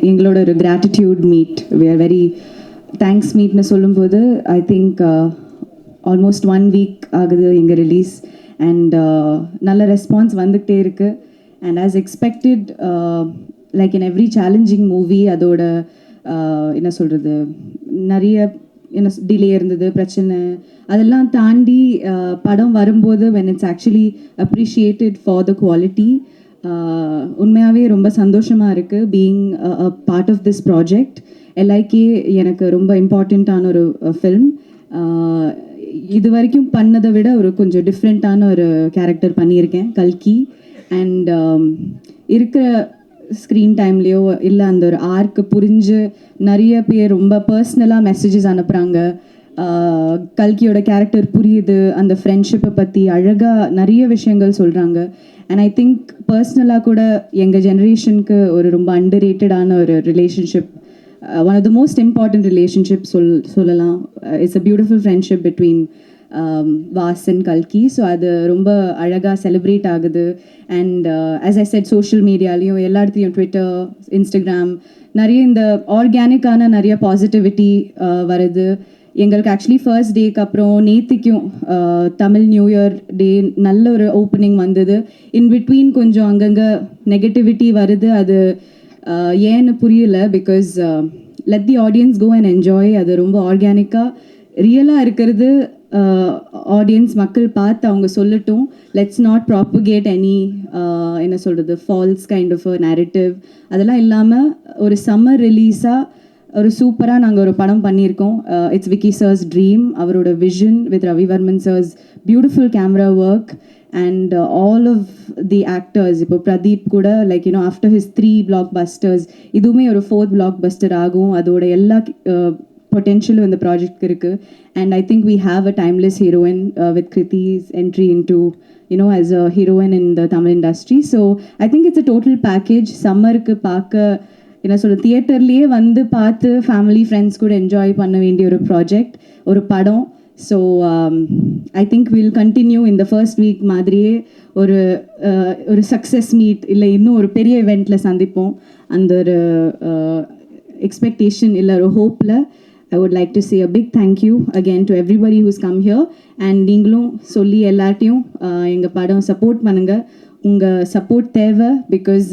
எங்களோட ஒரு gratitude meet, we are very thanks மீட்னு சொல்லும்போது ஐ திங்க் ஆல்மோஸ்ட் 1 வீக் ஆகுது எங்கள் ரிலீஸ். அண்ட் நல்ல ரெஸ்பான்ஸ் வந்துக்கிட்டே இருக்குது. And as expected, like in every challenging movie அதோட என்ன சொல்கிறது, நிறைய என்ன டிலே இருந்தது, பிரச்சனை, அதெல்லாம் தாண்டி படம் வரும்போது when it's actually appreciated for the quality, உண்மையாகவே ரொம்ப சந்தோஷமாக இருக்குது being a part of this project. Like எனக்கு ரொம்ப இம்பார்ட்டண்ட்டான ஒரு ஃபில்ம். இது வரைக்கும் பண்ணதை விட ஒரு கொஞ்சம் டிஃப்ரெண்ட்டான ஒரு கேரக்டர் பண்ணியிருக்கேன், கல்கி. அண்ட் இருக்கிற ஸ்க்ரீன் டைம்லேயோ இல்லை அந்த ஒரு ஆர்க்கு புரிஞ்சு நிறைய பேர் ரொம்ப பர்சனலாக மெசேஜஸ் அனுப்புகிறாங்க. கல்கியோட கேரக்டர் புரியுது, அந்த ஃப்ரெண்ட்ஷிப்பை பற்றி அழகாக நிறைய விஷயங்கள் சொல்கிறாங்க. அண்ட் ஐ திங்க் பர்சனலாக கூட எங்கள் ஜென்ரேஷனுக்கு ஒரு ரொம்ப அண்டர் ரேட்டடான ஒரு relationship, one of the most important relationship சொல்லலாம். It's a beautiful friendship between Vaas and கல்கி. ஸோ அது ரொம்ப அழகாக செலிப்ரேட் ஆகுது. And as I said, social மீடியாலேயும் எல்லா இடத்துலையும், ட்விட்டர், இன்ஸ்டாகிராம், நிறைய இந்த ஆர்கானிக்கான நிறைய பாசிட்டிவிட்டி வருது. எங்களுக்கு ஆக்சுவலி ஃபர்ஸ்ட் டேக்கு அப்புறம் நேத்திக்கும் தமிழ் நியூ இயர் டே நல்ல ஒரு ஓப்பனிங் வந்தது. இன் பிட்வீன் கொஞ்சம் அங்கங்கே நெகட்டிவிட்டி வருது. அது ஏன்னு புரியல. Because let the audience go and enjoy. அது ரொம்ப ஆர்கானிக்காக ரியலாக இருக்கிறது. ஆடியன்ஸ் மக்கள் பார்த்து அவங்க சொல்லட்டும். லெட்ஸ் நாட் ப்ராப்பகேட் எனி என்ன சொல்கிறது, false kind of a narrative. அதெல்லாம் இல்லாமல் ஒரு சம்மர் ரிலீஸாக ஒரு சூப்பராக நாங்கள் ஒரு படம் பண்ணியிருக்கோம். It's Vicky sir's dream. அவரோட vision with Ravivarman sir's beautiful camera work and all of the actors. இப்போ பிரதீப் கூட like you know after his 3 blockbusters இதுவுமே ஒரு 4th blockbuster ஆகும். அதோட எல்லா பொட்டென்ஷியலும் இந்த ப்ராஜெக்ட் இருக்குது. And I think we have a timeless heroine with Krithi's entry into as a heroine in the Tamil industry. So I think it's a total package. சம்மருக்கு பார்க்க என்ன சொல்ல, தியேட்டர்லேயே வந்து பார்த்து ஃபேமிலி ஃப்ரெண்ட்ஸ் கூட என்ஜாய் பண்ண வேண்டிய ஒரு ப்ராஜெக்ட், ஒரு படம். So I think will continue இந்த ஃபர்ஸ்ட் வீக் மாதிரியே ஒரு சக்ஸஸ் மீட் இல்லை இன்னும் ஒரு பெரிய இவெண்ட்டில் சந்திப்போம். அந்த ஒரு எக்ஸ்பெக்டேஷன் இல்லை ஒரு ஹோப்பில் I would like to say a big thank you again to everybody who's come here. And நீங்களும் சொல்லி எல்லாத்தையும் எங்கள் படம் சப்போர்ட் பண்ணுங்கள். உங்கள் சப்போர்ட் தேவை. பிகாஸ்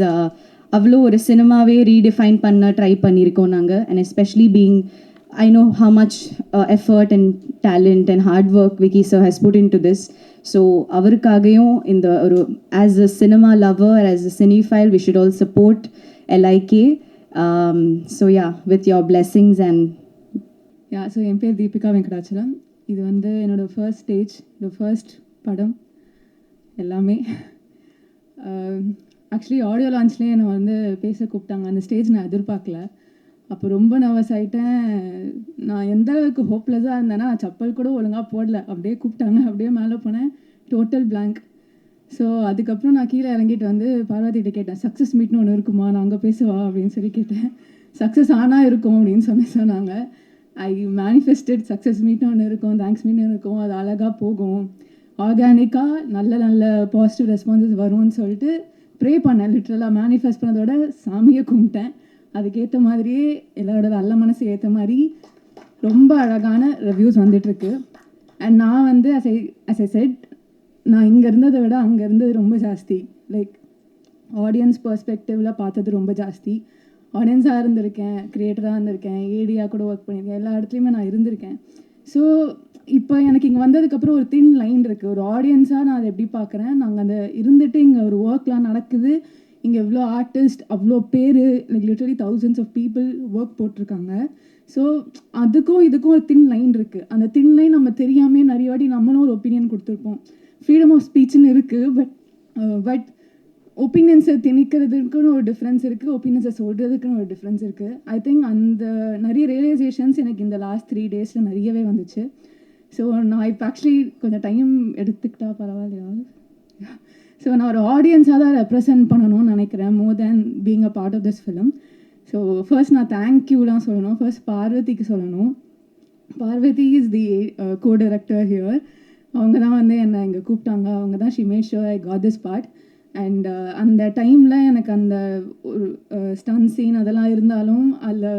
அவ்வளோ ஒரு சினிமாவே ரீடிஃபைன் பண்ண ட்ரை பண்ணியிருக்கோம் நாங்கள். And especially being I know how much effort and talent and hard work Vicky sir has put into this. So avarukagayum in the as a cinema lover, as a cinephile, we should all support LIK. So yeah, with your blessings. And yeah, so என் பேர் தீபிகா வெங்கடாச்சலம். இது வந்து என்னோட first stage, இந்த first படம் எல்லாமே. Actually audio லான்ச்லேயே என்னை வந்து பேச கூப்பிட்டாங்க. அந்த ஸ்டேஜ் நான் எதிர்பார்க்கல. அப்போ ரொம்ப நர்வஸ் ஆகிட்டேன். நான் எந்த அளவுக்கு ஹோப்லெஸ்ஸாக இருந்தேன்னா, சப்பல் கூட ஒழுங்காக போடல. அப்படியே கூப்பிட்டாங்க, அப்படியே மேலே போனேன், டோட்டல் பிளாங்க். ஸோ அதுக்கப்புறம் நான் கீழே இறங்கிட்டு வந்து பார்வதிகிட்ட கேட்டேன், சக்ஸஸ் மீட்னு ஒன்று இருக்குமா, நான் அங்கே பேசுவா அப்படின்னு சொல்லி கேட்டேன். சக்ஸஸ் ஆனால் இருக்கும் அப்படின்னு சொன்னாங்க. ஐ மேனிஃபெஸ்டட் சக்ஸஸ் மீட்னு ஒன்று இருக்கும், தேங்க்ஸ் மீட்னு இருக்கும், அது அழகாக போகும், ஆர்கானிக்காக நல்ல நல்ல பாசிட்டிவ் ரெஸ்பான்சஸ் வரும்னு சொல்லிட்டு ப்ரே பண்ணேன். லிட்ரலாக மேனிஃபெஸ்ட் பண்ணதோட சாமியை கும்பிட்டேன். அதுக்கேற்ற மாதிரியே எல்லாரோட நல்ல மனசு ஏற்ற மாதிரி ரொம்ப அழகான ரிவ்யூஸ் வந்துட்டுருக்கு. அண்ட் நான் வந்து as I said, நான் இங்கே இருந்ததை விட அங்கே இருந்தது ரொம்ப ஜாஸ்தி. லைக் ஆடியன்ஸ் பர்ஸ்பெக்டிவில் பார்த்தது ரொம்ப ஜாஸ்தி. ஆடியன்ஸாக இருந்திருக்கேன், க்ரியேட்டராக இருந்திருக்கேன், ஏடியாக கூட ஒர்க் பண்ணியிருக்கேன், எல்லா இடத்துலையுமே நான் இருந்திருக்கேன். ஸோ இப்போ எனக்கு இங்கே வந்ததுக்கப்புறம் ஒரு தின் லைன் இருக்குது. ஒரு ஆடியன்ஸாக நான் அதை எப்படி பார்க்குறேன், நாங்கள் அந்த இருந்துட்டு இங்கே ஒரு ஒர்க்லாம் நடக்குது, இங்கே எவ்வளோ ஆர்டிஸ்ட், அவ்வளோ பேர், like literally thousands of people work போட்டிருக்காங்க. ஸோ அதுக்கும் இதுக்கும் ஒரு தின் லைன் இருக்குது. அந்த தின் லைன் நம்ம தெரியாமே நிறைய வாட்டி நம்மளும் ஒரு ஒப்பீனியன் கொடுத்துருப்போம். ஃப்ரீடம் ஆஃப் ஸ்பீச்னு இருக்குது. பட் ஒப்பீனியன்ஸை திணிக்கிறதுக்குன்னு ஒரு டிஃப்ரென்ஸ் இருக்குது, ஒப்பீனியன்ஸை சொல்கிறதுக்குன்னு ஒரு டிஃப்ரென்ஸ் இருக்குது. ஐ திங்க் அந்த நிறைய ரியலைசேஷன்ஸ் எனக்கு இந்த லாஸ்ட் 3 டேஸில் நிறையவே வந்துச்சு. ஸோ நான் இப்போ ஆக்சுவலி கொஞ்சம் டைம் எடுத்துக்கிட்டா பரவாயில்லையா? ஸோ நான் ஒரு ஆடியன்ஸாக தான் ரெப்ரசன்ட் பண்ணணும்னு நினைக்கிறேன், more than being a part of this film. So first நான் தேங்க்யூலாம் சொல்லணும். ஃபர்ஸ்ட் பார்வதிக்கு சொல்லணும். Parvathy is the co director here. அவங்க தான் வந்து என்னை இங்கே கூப்பிட்டாங்க. அவங்க தான் she made sure I got this part. And அந்த டைமில் எனக்கு அந்த ஒரு ஸ்டன் சீன் அதெல்லாம் இருந்தாலும் அதில்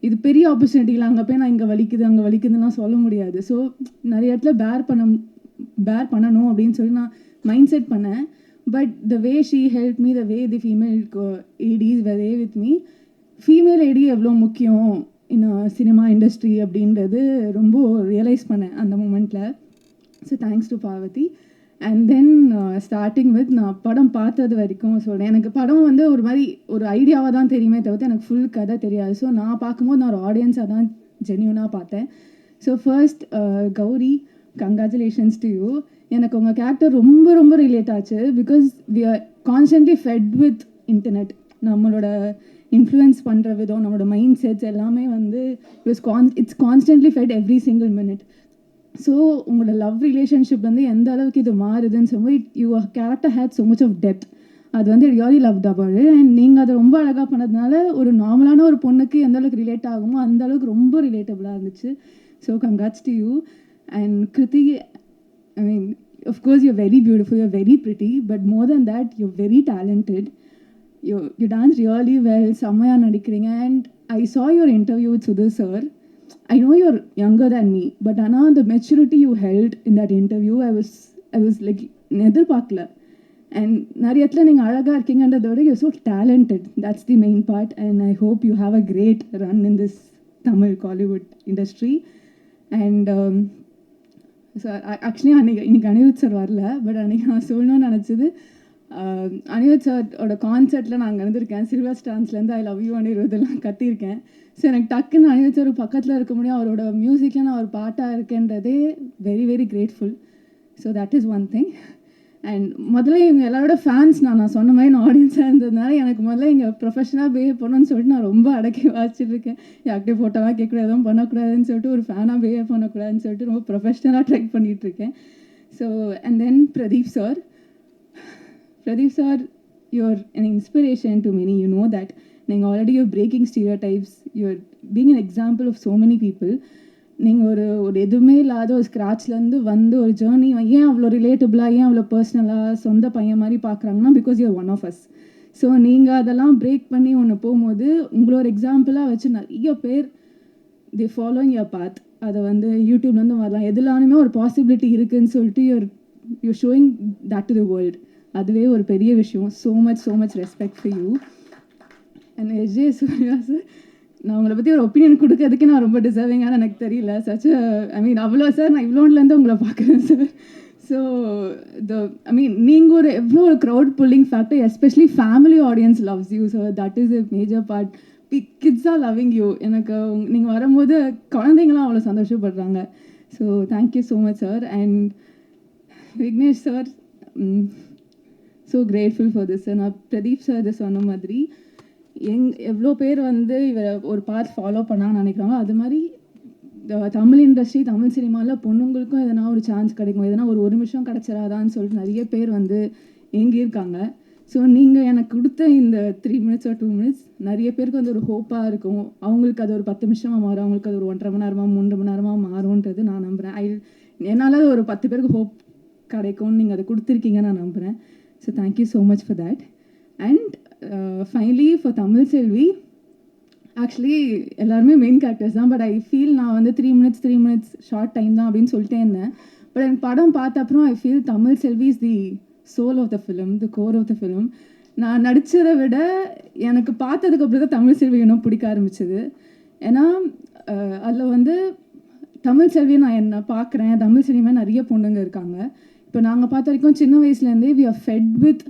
இது பெரிய ஆப்பர்ச்சுனிட்டியில் அங்கே போய் நான் இங்கே வலிக்குதுலாம் சொல்ல முடியாது. ஸோ நிறைய இடத்துல பேர் பண்ணணும் அப்படின்னு சொல்லி நான் மைண்ட் செட் பண்ணேன். But the way she help me, the way the female ADs were with me, female AD எவ்வளோ முக்கியம் இன்னும் சினிமா இண்டஸ்ட்ரி அப்படின்றது ரொம்ப ரியலைஸ் பண்ணேன் அந்த மூமெண்ட்டில். So thanks to Parvathy. And then starting with நான் படம் பார்த்தது வரைக்கும் சொல்கிறேன். எனக்கு படம் வந்து ஒரு மாதிரி ஒரு ஐடியாவாக தான் தெரியுமே தவிர்த்து எனக்கு ஃபுல் கதை தெரியாது. ஸோ நான் பார்க்கும்போது நான் ஒரு ஆடியன்ஸாக தான் ஜென்யூனாக பார்த்தேன். So first Gauri, congratulations to you. எனக்கு உங்கள் கேரக்டர் ரொம்ப ரொம்ப ரிலேட் ஆச்சு. Because we are constantly fed with internet. நம்மளோட இன்ஃப்ளூயன்ஸ் பண்ணுற விதம், நம்மளோட மைண்ட் செட்ஸ் எல்லாமே வந்து it's constantly fed every single minute. So உங்களோட லவ் ரிலேஷன்ஷிப் வந்து எந்த அளவுக்கு இது மாறுதுன்னு சொல்லும்போது your character had so much of depth. அது வந்து really loved about it. And நீங்கள் அதை ரொம்ப அழகாக பண்ணதுனால ஒரு நார்மலான ஒரு பொண்ணுக்கு எந்த அளவுக்கு ரிலேட் ஆகுமோ அந்த அளவுக்கு ரொம்ப ரிலேட்டபுளாக இருந்துச்சு. So congrats to you. And Krithi, I mean of course you're very beautiful, you're very pretty, but more than that you're very talented. You dance really well, செம்மையாக நடிக்கிறீங்க. And I saw your interview with Sudhar sir. I know you're younger than me, but Anna, the maturity you held in that interview, I was like, எதிர்பார்க்கல. And நிறைய இடத்துல நீங்கள் அழகாக இருக்கீங்கன்றத விட you're so talented. That's the main part. And I hope you have a great run in this Tamil Kollywood industry. And so actually இன்னைக்கு Anirudh sir வரல, but அன்றைக்கி நான் சொல்லணும்னு நினச்சது, அனிருத் சாரோட கான்சர்ட்டில் நான் அங்கே இருந்திருக்கேன். சில்வர் ஸ்டான்ஸ்லேருந்து ஐ லவ் யூ அனிருத்தெல்லாம் கத்தியிருக்கேன். ஸோ எனக்கு டக்குன்னு அனிருத் சார் பக்கத்தில் இருக்க முடியும், அவரோட மியூசிக்கில் நான் ஒரு பாட்டாக இருக்கேன்றதே very very grateful. So that is one thing. And முதல்ல இவங்க எல்லாரோட ஃபேன்ஸ் நான் சொன்ன மாதிரி நான் ஆடியன்ஸாக இருந்ததுனால எனக்கு முதல்ல இங்கே ப்ரொஃபஷனாக பிஹேவ் பண்ணணும்னு சொல்லிட்டு நான் ரொம்ப அடக்கி வாசிச்சுட்டு இருக்கேன். யார்கிட்டே ஃபோட்டோலாம் கேட்கக்கூடாது, எதுவும் பண்ணக்கூடாதுன்னு சொல்லிட்டு ஒரு ஃபேனாக பிஹேவ் பண்ணக்கூடாதுன்னு சொல்லிட்டு ரொம்ப ப்ரொஃபஷனலாக ட்ரை பண்ணிகிட்ருக்கேன். So and then Pradeep sir, you're an inspiration to many. You know that. நீங்கள் already you're breaking stereotypes, you're being an example of so many people. நீங்கள் ஒரு எதுவுமே இல்லாத ஒரு ஸ்க்ராட்ச்லேருந்து வந்து ஒரு ஜேர்னி ஏன் அவ்வளோ ரிலேட்டபுளாக, ஏன் அவ்வளோ பர்சனலாக சொந்த பையன் மாதிரி பார்க்குறாங்கன்னா because you're one of us. So நீங்கள் அதெல்லாம் பிரேக் பண்ணி ஒன்று போகும்போது உங்களோட எக்ஸாம்பிளாக வச்சு நிறைய பேர் தி ஃபாலோயிங் யுவர் பாத். அதை வந்து யூடியூப்லேருந்து வரலாம், எதுலானுமே ஒரு பாசிபிலிட்டி இருக்குதுன்னு சொல்லிட்டு you're showing that to the world. அதுவே ஒரு பெரிய விஷயம். So much respect for you. And SJ Suryah sir, நான் உங்களை பற்றி ஒரு ஒப்பீனியன் கொடுக்கறதுக்கு நான் ரொம்ப டிசர்விங்கான எனக்கு தெரியல. ஐ மீன் அவ்வளோ சார், நான் இவ்வளோன்லேருந்து உங்களை பார்க்குறேன் சார். ஸோ நீங்கள் ஒரு எவ்வளோ ஒரு crowd pulling factor, especially family audience loves you sir. That is a major part. Kids are loving you. எனக்கு நீங்கள் வரும்போது குழந்தைங்களாம் அவ்வளோ சந்தோஷப்படுறாங்க. So thank you so much sir. And Vignesh sir, so grateful for this. நான் பிரதீப் சார் இதை சொன்ன மாதிரி எவ்வளோ பேர் வந்து இவரை ஒரு பார்ட் ஃபாலோ பண்ணான்னு நினைக்கிறாங்க. அது மாதிரி தமிழ் இண்டஸ்ட்ரி, தமிழ் சினிமாவில் பொண்ணுங்களுக்கும் எதனா ஒரு சான்ஸ் கிடைக்கும், எதனா ஒரு நிமிஷம் கிடச்சிடாதான்னு சொல்லிட்டு நிறைய பேர் வந்து ஏங்கியிருக்காங்க. ஸோ நீங்கள் எனக்கு கொடுத்த இந்த 3 minutes or 2 minutes நிறைய பேருக்கு வந்து ஒரு ஹோப்பாக இருக்கும். அவங்களுக்கு அது ஒரு 10 நிமிஷமாக மாறும், அவங்களுக்கு அது ஒரு 1.5 மணி நேரமாக 3 மணி நேரமாக மாறும்ன்றது நான் நம்புகிறேன். என்னால் அது ஒரு 10 பேருக்கு ஹோப் கிடைக்கும்னு நீங்கள் அதை கொடுத்துருக்கீங்கன்னு நான் நம்புகிறேன். So thank you so much for that. And finally for Tamil Selvi, actually எல்லாருமே மெயின் கேரக்டர்ஸ் தான். பட் ஐ ஃபீல் நான் வந்து 3 minutes ஷார்ட் டைம் தான் அப்படின்னு சொல்லிட்டே இருந்தேன். பட் எனக்கு படம் பார்த்த அப்புறம் I feel Tamil Selvi is the soul of the film, the core of the film. நான் நடித்ததை விட எனக்கு பார்த்ததுக்கு அப்புறம் தான் தமிழ் செல்வி இன்னும் பிடிக்க ஆரம்பிச்சது. ஏன்னா அதில் வந்து தமிழ் செல்வியை நான் என்ன பார்க்குறேன், தமிழ் செல்வியுமே நிறைய பொண்ணுங்க இருக்காங்க. இப்போ நாங்கள் பார்த்த வரைக்கும் சின்ன வயசுலேருந்தே வி ஆர் ஃபெட் வித்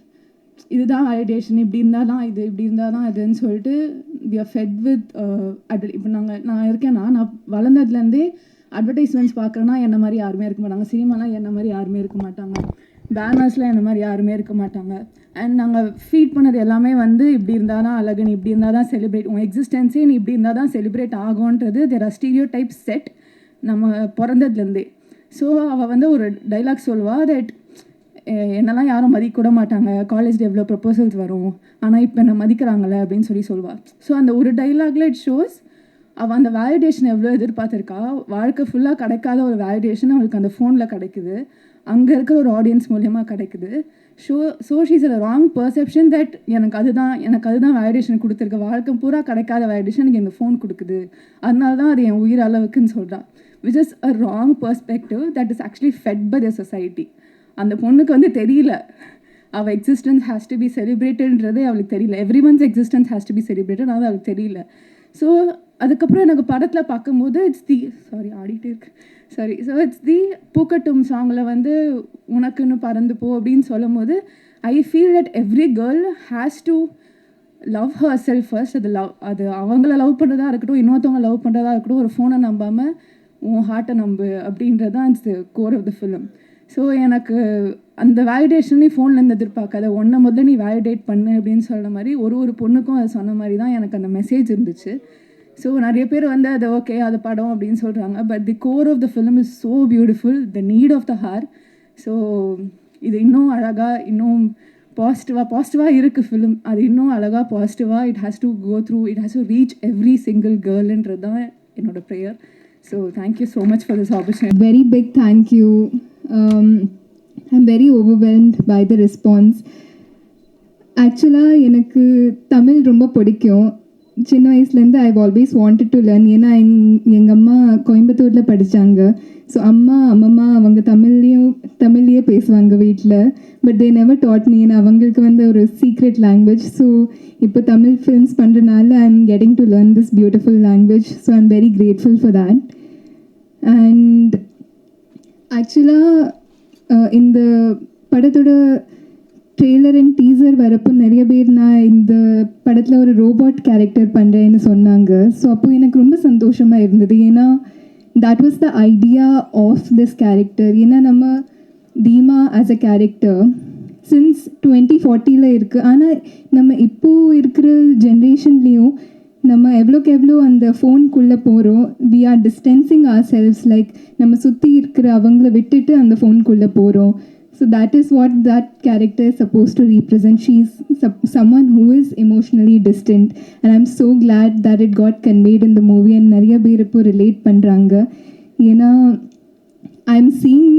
இதுதான் வேலிடேஷன், இப்படி இருந்தால் தான் இது, இப்படி இருந்தால் தான் இதுன்னு சொல்லிட்டு வி ஆர் ஃபெட் வித் இப்போ நான் இருக்கேன்னா நான் வளர்ந்ததுலேருந்தே அட்வர்டைஸ்மெண்ட்ஸ் பார்க்குறேன்னா என்ன மாதிரி யாருமே இருக்க மாட்டாங்க, சினிமாலாம் என்ன மாதிரி யாருமே இருக்க மாட்டாங்க, பேனர்ஸில் என்ன மாதிரி யாருமே இருக்க மாட்டாங்க. அண்ட் நாங்கள் ஃபீட் பண்ணது எல்லாமே வந்து இப்படி இருந்தால் தான் அழகு, நீ இப்படி இருந்தால் தான் செலிப்ரேட், உன் எக்ஸிஸ்டன்ஸே நீ இப்படி இருந்தால் தான் செலிப்ரேட் ஆகும்ன்றது there are stereotype set நம்ம பிறந்ததுலேருந்தே. ஸோ அவள் வந்து ஒரு டைலாக் சொல்லுவாள், தட் என்னெல்லாம் யாரும் மதிக்கூட மாட்டாங்க, காலேஜில் எவ்வளோ ப்ரப்போசல்ஸ் வரும், ஆனால் இப்போ என்ன மதிக்கிறாங்களே அப்படின்னு சொல்லுவாள். ஸோ அந்த ஒரு டைலாக்ல இட் ஷோஸ் அவள் அந்த வேலிடேஷன் எவ்வளோ எதிர்பார்த்துருக்கா. வாழ்க்கை ஃபுல்லாக கிடைக்காத ஒரு வேலிடேஷன் அவளுக்கு அந்த ஃபோனில் கிடைக்குது, அங்கே இருக்கிற ஒரு ஆடியன்ஸ் மூலியமாக கிடைக்குது. So she's a wrong perception that எனக்கு அதுதான் வேலிடேஷன் கொடுத்துருக்கு, வாழ்க்கை பூரா கிடைக்காத வேலிடேஷன் எனக்கு இந்த ஃபோன் கொடுக்குது, அதனால தான் அது என் உயிர் அளவுக்குன்னு சொல்கிறான். Which is a wrong perspective that is actually fed by the society. அந்த பொண்ணுக்கு வந்து தெரியல அவள் எக்ஸிஸ்டன்ஸ் ஹேஸ் டு பி செலிப்ரேட்டட்ன்றதே அவளுக்கு தெரியல. Everyone's existence has to be celebrated, அது அவளுக்கு தெரியல. ஸோ அதுக்கப்புறம் எனக்கு படத்தில் பார்க்கும்போது இட்ஸ் தி பூக்கட்டும் சாங்கில் வந்து உனக்குன்னு பறந்து போ அப்படின்னு சொல்லும் போது I feel that every girl has to love her self first. அது அவங்கள லவ் பண்ணுறதா இருக்கட்டும், இன்னொருத்தவங்க லவ் பண்ணுறதா இருக்கட்டும், ஒரு ஃபோனை நம்பாமல் உன் ஹார்ட்டை நம்பு அப்படின்றது தான் it's the core of the film. So எனக்கு அந்த வேலிடேஷன் நீ ஃபோன்லேருந்து எதிர்பார்க்காத, ஒன்றை முதல்ல நீ வேலிடேட் பண்ணு அப்படின்னு சொல்கிற மாதிரி ஒரு பொண்ணுக்கும் அது சொன்ன மாதிரி தான் எனக்கு அந்த மெசேஜ் இருந்துச்சு. ஸோ நிறைய பேர் வந்து அது ஓகே அது படம் அப்படின்னு சொல்கிறாங்க, but the core of the film is so beautiful, the need of the hour. So இது இன்னும் அழகாக இன்னும் பாசிட்டிவாக இருக்குது ஃபிலிம். அது இன்னும் அழகாக பாசிட்டிவாக it has to go through, it has to reach every single கேர்ள்ன்றது தான் என்னோட prayer. So thank you so much for this opportunity. Very big thank you. I'm very overwhelmed by the response. ஆக்சுவலாக எனக்கு தமிழ் ரொம்ப பிடிக்கும். சின்ன வயசுலேருந்து I've always wanted to learn. ஏன்னா எங்கள் அம்மா கோயம்புத்தூரில் படித்தாங்க. ஸோ அம்மம்மா அவங்க தமிழ்லேயே பேசுவாங்க வீட்டில். But they never dot me. ஏன்னா அவங்களுக்கு வந்து ஒரு சீக்ரெட் லாங்குவேஜ். ஸோ இப்போ தமிழ் ஃபில்ம்ஸ் பண்ணுறதுனால I am getting to learn this beautiful language. So I am very grateful for that. And ஆக்சுவலாக இந்த படத்தோட ட்ரெய்லர் அண்ட் டீசர் வரப்போ நிறைய பேர் நான் இந்த படத்தில் ஒரு ரோபோட் கேரக்டர் பண்ணுறேன்னு சொன்னாங்க. ஸோ அப்போது எனக்கு ரொம்ப சந்தோஷமாக இருந்தது. ஏன்னா that was the idea of this character. ஏன்னா நம்ம தீமா ஆஸ் அ கேரக்டர் சின்ஸ் 2040 இருக்குது. ஆனால் நம்ம இப்போது இருக்கிற ஜென்ரேஷன்லேயும் நம்ம எவ்வளோக்கு எவ்வளோ அந்த ஃபோனுக்குள்ளே போகிறோம். We are distancing ourselves. Like நம்ம சுற்றி இருக்கிற அவங்கள விட்டுட்டு அந்த ஃபோனுக்குள்ளே போகிறோம். So that is what that character is supposed to represent. She's someone who is emotionally distant, and I'm so glad that it got conveyed in the movie and nariya per ipo relate pandranga. Yena I'm seeing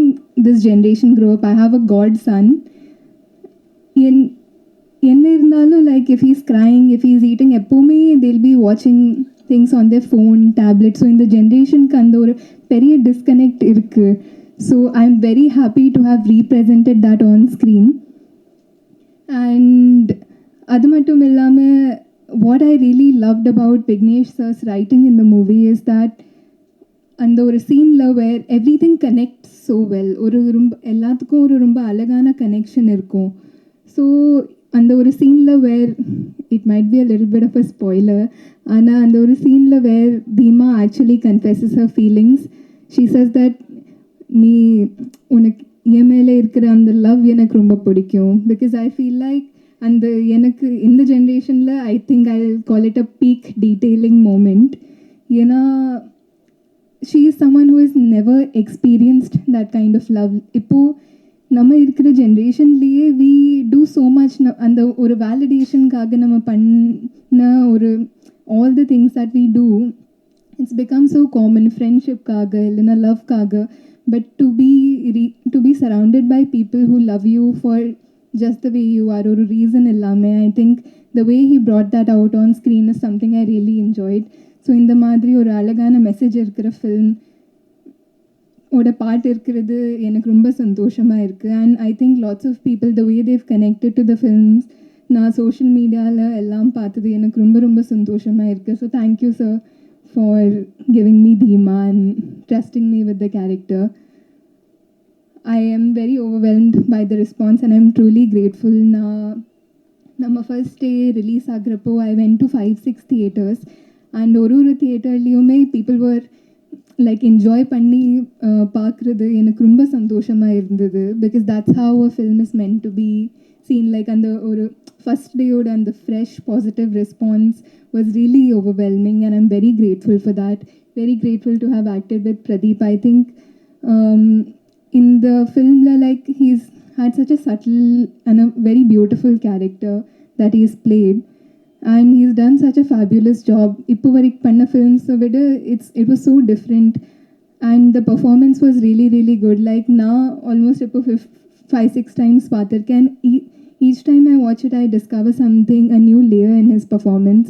this generation grow up. I have a godson. Enna irundalo, like if he's crying, if he's eating, eppume they'll be watching things on their phone, tablet. So in the generation ku and or periya disconnect irukku. So I'm very happy to have represented that on screen. And adu mattum illama, what I really loved about Vignesh sir's writing in the movie is that and ஒரு சீனில் where everything connects so well. ஒரு ரொம்ப எல்லாத்துக்கும் ஒரு ரொம்ப அழகான connection இருக்கும். So அந்த ஒரு சீனில் where it might be a little bit of a spoiler, ஆனால் அந்த ஒரு சீனில் where Dima actually confesses her feelings. She says that நீ உனக்கு என் மேலே இருக்கிற அந்த லவ் எனக்கு ரொம்ப பிடிக்கும். பிகாஸ் ஐ ஃபீல் லைக் அந்த எனக்கு இந்த ஜென்ரேஷனில் I think I call it a peak detailing moment. ஏன்னா she is someone who is never experienced that kind of love. இப்போது நம்ம இருக்கிற ஜென்ரேஷன்லேயே வி டூ ஸோ மச். அந்த ஒரு வேலிடேஷனுக்காக நம்ம பண்ண ஒரு all the things that we do, it's become so common. ஃப்ரெண்ட்ஷிப்காக இல்லைன்னா லவ்க்காக. But to be surrounded by people who love you for just the way you are, or a reason illame, I think the way he brought that out on screen is something I really enjoyed. So in the madri or alagana message irukra film oda part irukkiradhu enak romba santoshama irukku. And I think lots of people, the way they've connected to the films na social media la ellam paathathu enak romba santoshama irukku. So thank you sir for giving me Dima and trusting me with the character. I am very overwhelmed by the response and I'm truly grateful. Nama first day release agrappo I went to 5-6 theaters and oru theater liyume people were like enjoy panni paakradhu enak romba santoshama irundhathu, because that's how a film is meant to be seen. Like and the oru first day and the fresh positive response was really overwhelming, and I'm very grateful for that. Very grateful to have acted with Pradeep. I think in the film like he's had such a subtle and a very beautiful character that he's played, and he's done such a fabulous job. Ippo varik panna films vida it was so different, and the performance was really good. Like now almost ippo 5-6 times பார்த்திருக்கேன். Each time I watch it, I discover something, a new layer in his performance,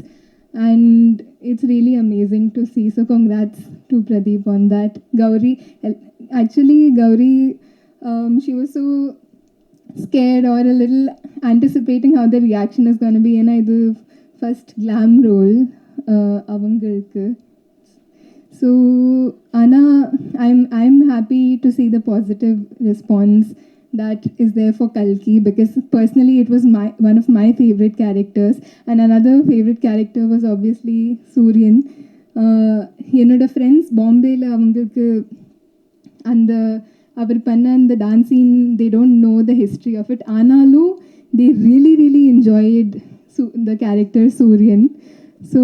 and it's really amazing to see. So congrats to Pradeep on that. Gauri, actually Gauri, she was so scared or a little anticipating how the reaction is going to be, and I do first glam role avangalukku. So Anna, I'm happy to see the positive response that is there for Kalki, because personally it was one of my favorite characters, and another favorite character was obviously Suryan. என்னோட friends பாம்பேயில் அவங்களுக்கு அந்த அவர் பண்ண அந்த dance scene they don't know the history of it. ஆனாலும் they really enjoyed the character Suryan. So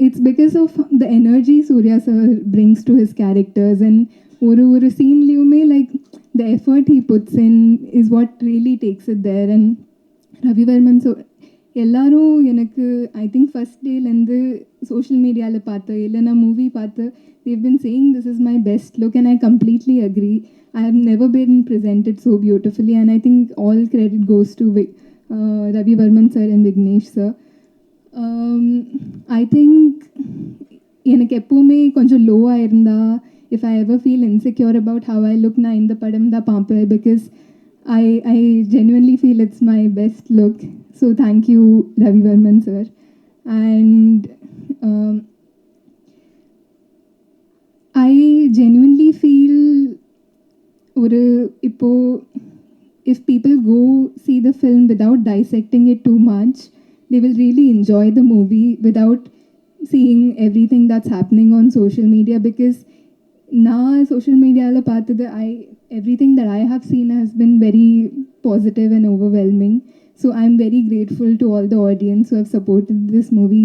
it's because of the energy Surya sir brings to his characters, and ஒரு சீன்லேயுமே like the effort he puts in is what really takes it there. And Ravi Varman, so எல்லாரும் எனக்கு I think first டேலேருந்து social மீடியாவில் பார்த்து இல்லைனா movie பார்த்து they've been saying this is my best look, and I completely agree. I have never been presented so beautifully, and I think all credit goes to Ravi Varman sir and Vignesh sir. I think எனக்கு எப்போவுமே கொஞ்சம் லோவாக இருந்தால், if I ever feel insecure about how I look, நான் இந்த படம் தான் பார்ப்பேன், because I genuinely feel it's my best look. So thank you Ravi Varman sir. And I genuinely feel if people go see the film without dissecting it too much, they will really enjoy the movie without seeing everything that's happening on social media. Because now social media la paathu, everything that I have seen has been very positive and overwhelming. So I'm very grateful to all the audience who have supported this movie.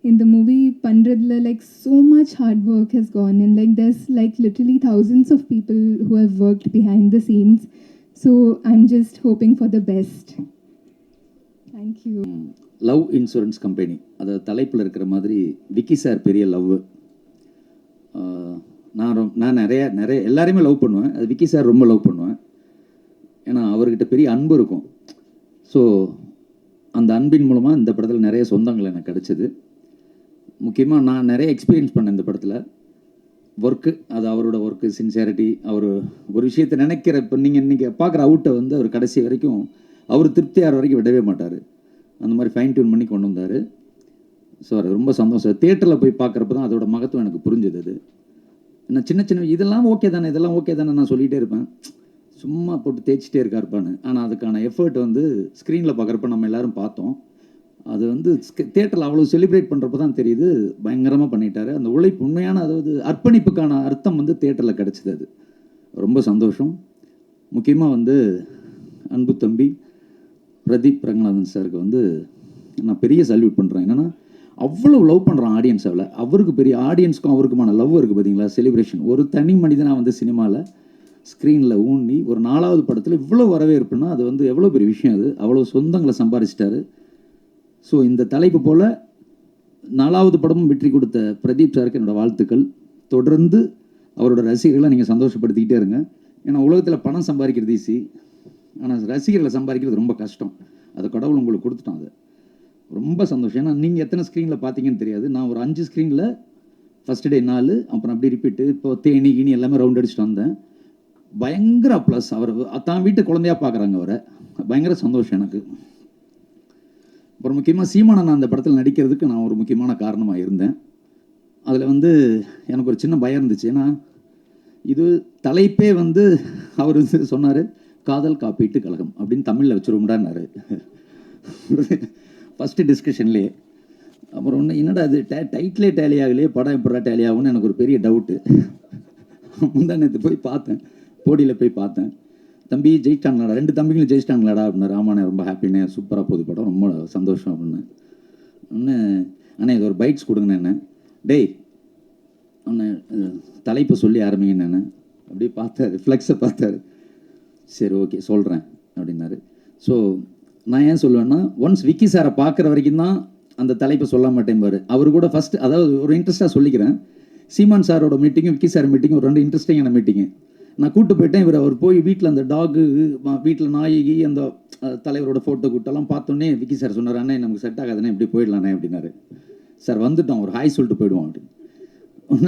In the movie pandradla, like so much hard work has gone in. Like there's like literally thousands of people who have worked behind the scenes. So I'm just hoping for the best. Thank you. Love insurance company, அது தலைப்பில் இருக்கிற மாதிரி Vicky sir பெரிய love. நான் நிறைய எல்லாரையுமே love பண்ணுவேன், அது விக்கி சார் ரொம்ப லவ் பண்ணுவேன். ஏன்னா அவர்கிட்ட பெரிய அன்பு இருக்கும். ஸோ அந்த அன்பின் மூலமாக இந்த படத்தில் நிறைய சொந்தங்கள் எனக்கு கிடச்சிது. முக்கியமாக நான் நிறைய எக்ஸ்பீரியன்ஸ் பண்ணேன் இந்த படத்தில். ஒர்க்கு, அது அவரோட ஒர்க்கு, சின்சியாரிட்டி, அவர் ஒரு விஷயத்தை நினைக்கிற, இப்போ நீங்கள் இன்றைக்கி பார்க்குற அவுட்டை வந்து அவர் கடைசி வரைக்கும் அவர் திருப்தியாகிற வரைக்கும் விடவே மாட்டார். அந்த மாதிரி ஃபைன் டியூன் பண்ணி கொண்டு வந்தார். ஸோ அது ரொம்ப சந்தோஷம். தியேட்டரில் போய் பார்க்குறப்ப தான் அதோட மகத்துவம் எனக்கு புரிஞ்சுது. அது என்ன சின்ன இதெல்லாம் ஓகே தானே நான் சொல்லிகிட்டே இருப்பேன், சும்மா போட்டு தேய்ச்சிட்டே இருக்காருப்பான்னு. ஆனால் அதுக்கான எஃபர்ட் வந்து ஸ்க்ரீனில் பார்க்குறப்ப நம்ம எல்லோரும் பார்த்தோம். அது வந்து தியேட்டரில் அவ்வளோ செலிப்ரேட் பண்ணுறப்ப தான் தெரியுது, பயங்கரமாக பண்ணிட்டாரு. அந்த உழைப்பு உண்மையான, அதாவது அர்ப்பணிப்புக்கான அர்த்தம் வந்து தியேட்டரில் கிடச்சிது. அது ரொம்ப சந்தோஷம். முக்கியமாக வந்து அன்பு தம்பி பிரதீப் ரங்கநாதன் சாருக்கு வந்து நான் பெரிய சல்யூட் பண்ணுறேன். என்னென்னா அவ்வளோ லவ் பண்ணுறான் ஆடியன்ஸ். அவருக்கு பெரிய ஆடியன்ஸ்க்கும் அவருக்குமான லவ் இருக்குது பார்த்தீங்களா, செலிப்ரேஷன். ஒரு தனி மனிதனாக வந்து சினிமாவில் ஸ்க்ரீனில் ஊன்னி ஒரு 4வது படத்தில் இவ்வளோ வரவேற்புன்னா அது வந்து எவ்வளோ பெரிய விஷயம். அது அவ்வளோ சொந்தங்களை சம்பாதிச்சிட்டாரு. ஸோ இந்த தலைப்பு போல் 4வது படமும் வெற்றி கொடுத்த பிரதீப் சாருக்கு என்னோடய வாழ்த்துக்கள். தொடர்ந்து அவரோட ரசிகர்களை நீங்கள் சந்தோஷப்படுத்திக்கிட்டே இருங்க. ஏன்னா உலகத்தில் பணம் சம்பாதிக்கிறது ஈஸி, ஆனால் ரசிகர்களை சம்பாதிக்கிறது ரொம்ப கஷ்டம். அதை கடவுள் உங்களுக்கு கொடுத்துட்டான். அது ரொம்ப சந்தோஷம். ஏன்னா நீங்கள் எத்தனை ஸ்க்ரீனில் பார்த்தீங்கன்னு தெரியாது. நான் ஒரு 5 ஸ்க்ரீனில் ஃபஸ்ட் டே 4, அப்புறம் அப்படி ரிப்பீட்டு, இப்போ தேனி கீனி எல்லாமே ரவுண்ட் அடிச்சுட்டு வந்தேன். பயங்கர ப்ளஸ். அவர் தான் வீட்டு குழந்தையாக பார்க்குறாங்க அவரை. பயங்கர சந்தோஷம் எனக்கு. அப்புறம் முக்கியமாக சீமானன் அந்த படத்தில் நடிக்கிறதுக்கு நான் ஒரு முக்கியமான காரணமாக இருந்தேன். அதில் வந்து எனக்கு ஒரு சின்ன பயம் இருந்துச்சு. ஏன்னா இது தலைப்பே வந்து அவர் வந்து சொன்னார், காதல் காப்பீட்டு கழகம் அப்படின்னு தமிழில் வச்சுருவோம்டான்னாரு ஃபஸ்ட்டு டிஸ்கஷன்லேயே. அப்புறம் ஒன்று என்னடா அது டைட்டிலே டேலி ஆகலையே, படம் எப்படா டேலி ஆகும்னு எனக்கு ஒரு பெரிய டவுட்டு. முந்தா நேற்று போய் பார்த்தேன், போடியில் போய் பார்த்தேன். தம்பி ஜெயிச்சிட்டாங்களாடா, 2 தம்பிங்களும் ஜெயிச்சிட்டாங்களாடா அப்படின்னா. ஆமாண்ணே, ரொம்ப ஹாப்பிண்ணே, சூப்பராக போகுது படம், ரொம்ப சந்தோஷம் அப்படின்னு. ஒன்று அண்ணே இது ஒரு பைட்ஸ் கொடுங்கண்ணே. என்ன டேய் ஒன்று தலைப்பு சொல்லி ஆரம்பிங்கண்ணே. அப்படியே பார்த்தாரு, ஃப்ளெக்ஸை பார்த்தாரு. சரி ஓகே சொல்கிறேன் அப்படின்னாரு. ஸோ நான் ஏன் சொல்லுவேன்னா, ஒன்ஸ் விக்கி சாரை பார்க்குற வரைக்கும் தான் அந்த தலைப்பை சொல்ல மாட்டேன் பாரு. அவர் கூட ஃபஸ்ட்டு, அதாவது ஒரு இன்ட்ரெஸ்ட்டாக சொல்லிக்கிறேன், சீமான் சாரோட மீட்டிங்கும் விக்கி சார் மீட்டிங்கும் ஒரு 2 இன்ட்ரெஸ்டிங்கான மீட்டிங்கு. நான் கூப்பிட்டு போயிட்டேன். அவர் போய் வீட்டில் அந்த டாகு, வீட்டில் நாயகி, அந்த தலைவரோட ஃபோட்டோ கூட்டெல்லாம் பார்த்தோன்னே விக்கி சார் சொன்னார், அண்ணே நமக்கு செட் ஆகாதுண்ணே, இப்படி போயிடலாண்ணே அப்படின்னாரு. சார் வந்துட்டோம், ஒரு ஹாய் சொல்லிட்டு போயிடுவோம் அப்படின்னு.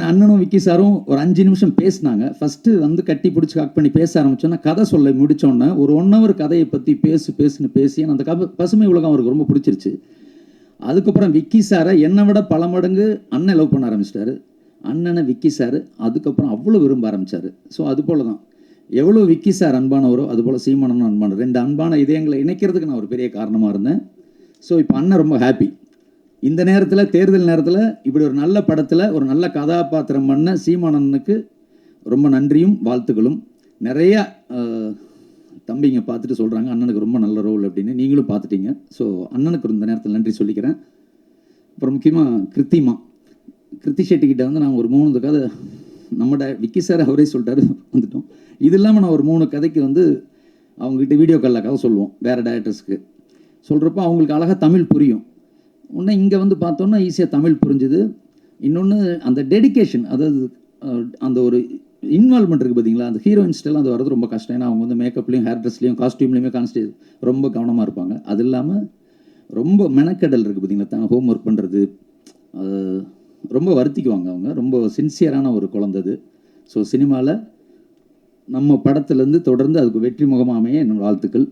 அண்ணனும் விக்கி சாரும் ஒரு 5 நிமிஷம் பேசினாங்க. ஃபஸ்ட்டு வந்து கட்டி பிடிச்சி காக் பண்ணி பேச ஆரம்பிச்சோன்னா, கதை சொல்ல முடித்தோன்னே ஒரு 1 hour கதையை பற்றி பேசுன்னு பேசி அந்த பசுமை உலகம் அவருக்கு ரொம்ப பிடிச்சிருச்சு. அதுக்கப்புறம் விக்கி சாரை என்னை விட பல மடங்கு அண்ணன் லவ் பண்ண ஆரம்பிச்சிட்டாரு. அண்ணனை விக்கி சார் அதுக்கப்புறம் அவ்வளோ விரும்ப ஆரம்பித்தார். ஸோ அது போல தான் எவ்வளோ விக்கி சார் அன்பானவரோ அதுபோல் சீமானனும் அன்பானவர். 2 அன்பான இதயங்களை இணைக்கிறதுக்கு நான் ஒரு பெரிய காரணமாக இருந்தேன். ஸோ இப்போ அண்ணன் ரொம்ப ஹாப்பி. இந்த நேரத்தில், தேர்தல் நேரத்தில் இப்படி ஒரு நல்ல படத்தில் ஒரு நல்ல கதாபாத்திரம் பண்ண சீமானனுக்கு ரொம்ப நன்றியும் வாழ்த்துக்களும். நிறையா தம்பிங்க பார்த்துட்டு சொல்கிறாங்க அண்ணனுக்கு ரொம்ப நல்ல ரோல் அப்படின்னு. நீங்களும் பார்த்துட்டீங்க. ஸோ அண்ணனுக்கு இந்த நேரத்தில் நன்றி சொல்லிக்கிறேன். அப்புறம் முக்கியமாக கிருத்தி ஷெட்டிக்கிட்ட வந்து நாங்கள் ஒரு 3 கதை நம்மட விக்கி சார் அவரே சொல்லிட்டாரு, வந்துட்டோம். இது இல்லாமல் நான் ஒரு 3 கதைக்கு வந்து அவங்ககிட்ட வீடியோ காலில் கதை சொல்லுவோம் வேறு டேரக்டர்ஸ்க்கு. சொல்கிறப்போ அவங்களுக்கு அழகாக தமிழ் புரியும். ஒன்று இங்கே வந்து பார்த்தோன்னா ஈஸியாக தமிழ் புரிஞ்சுது. இன்னொன்று அந்த டெடிக்கேஷன், அதாவது அந்த ஒரு இன்வால்மெண்ட் இருக்குது பார்த்தீங்களா, அந்த ஹீரோயின்ஸ்டெல்லாம் அது வரது ரொம்ப கஷ்டம். ஏன்னா அவங்க வந்து மேக்கப்லேயும் ஹேர் ட்ரெஸ்லேயும் காஸ்டியூம்லேயுமே ரொம்ப கவனமாக இருப்பாங்க. அது இல்லாமல் ரொம்ப மெனக்கடல் இருக்குது பார்த்தீங்களா, தான் ஹோம் ஒர்க் பண்ணுறது ரொம்ப வருத்திக்குவாங்க. அவங்க ரொம்ப சின்சியரான ஒரு குழந்தை அது. ஸோ சினிமாவில் நம்ம படத்துலேருந்து தொடர்ந்து அதுக்கு வெற்றி முகமாக அமைய என்னோட வாழ்த்துக்கள்.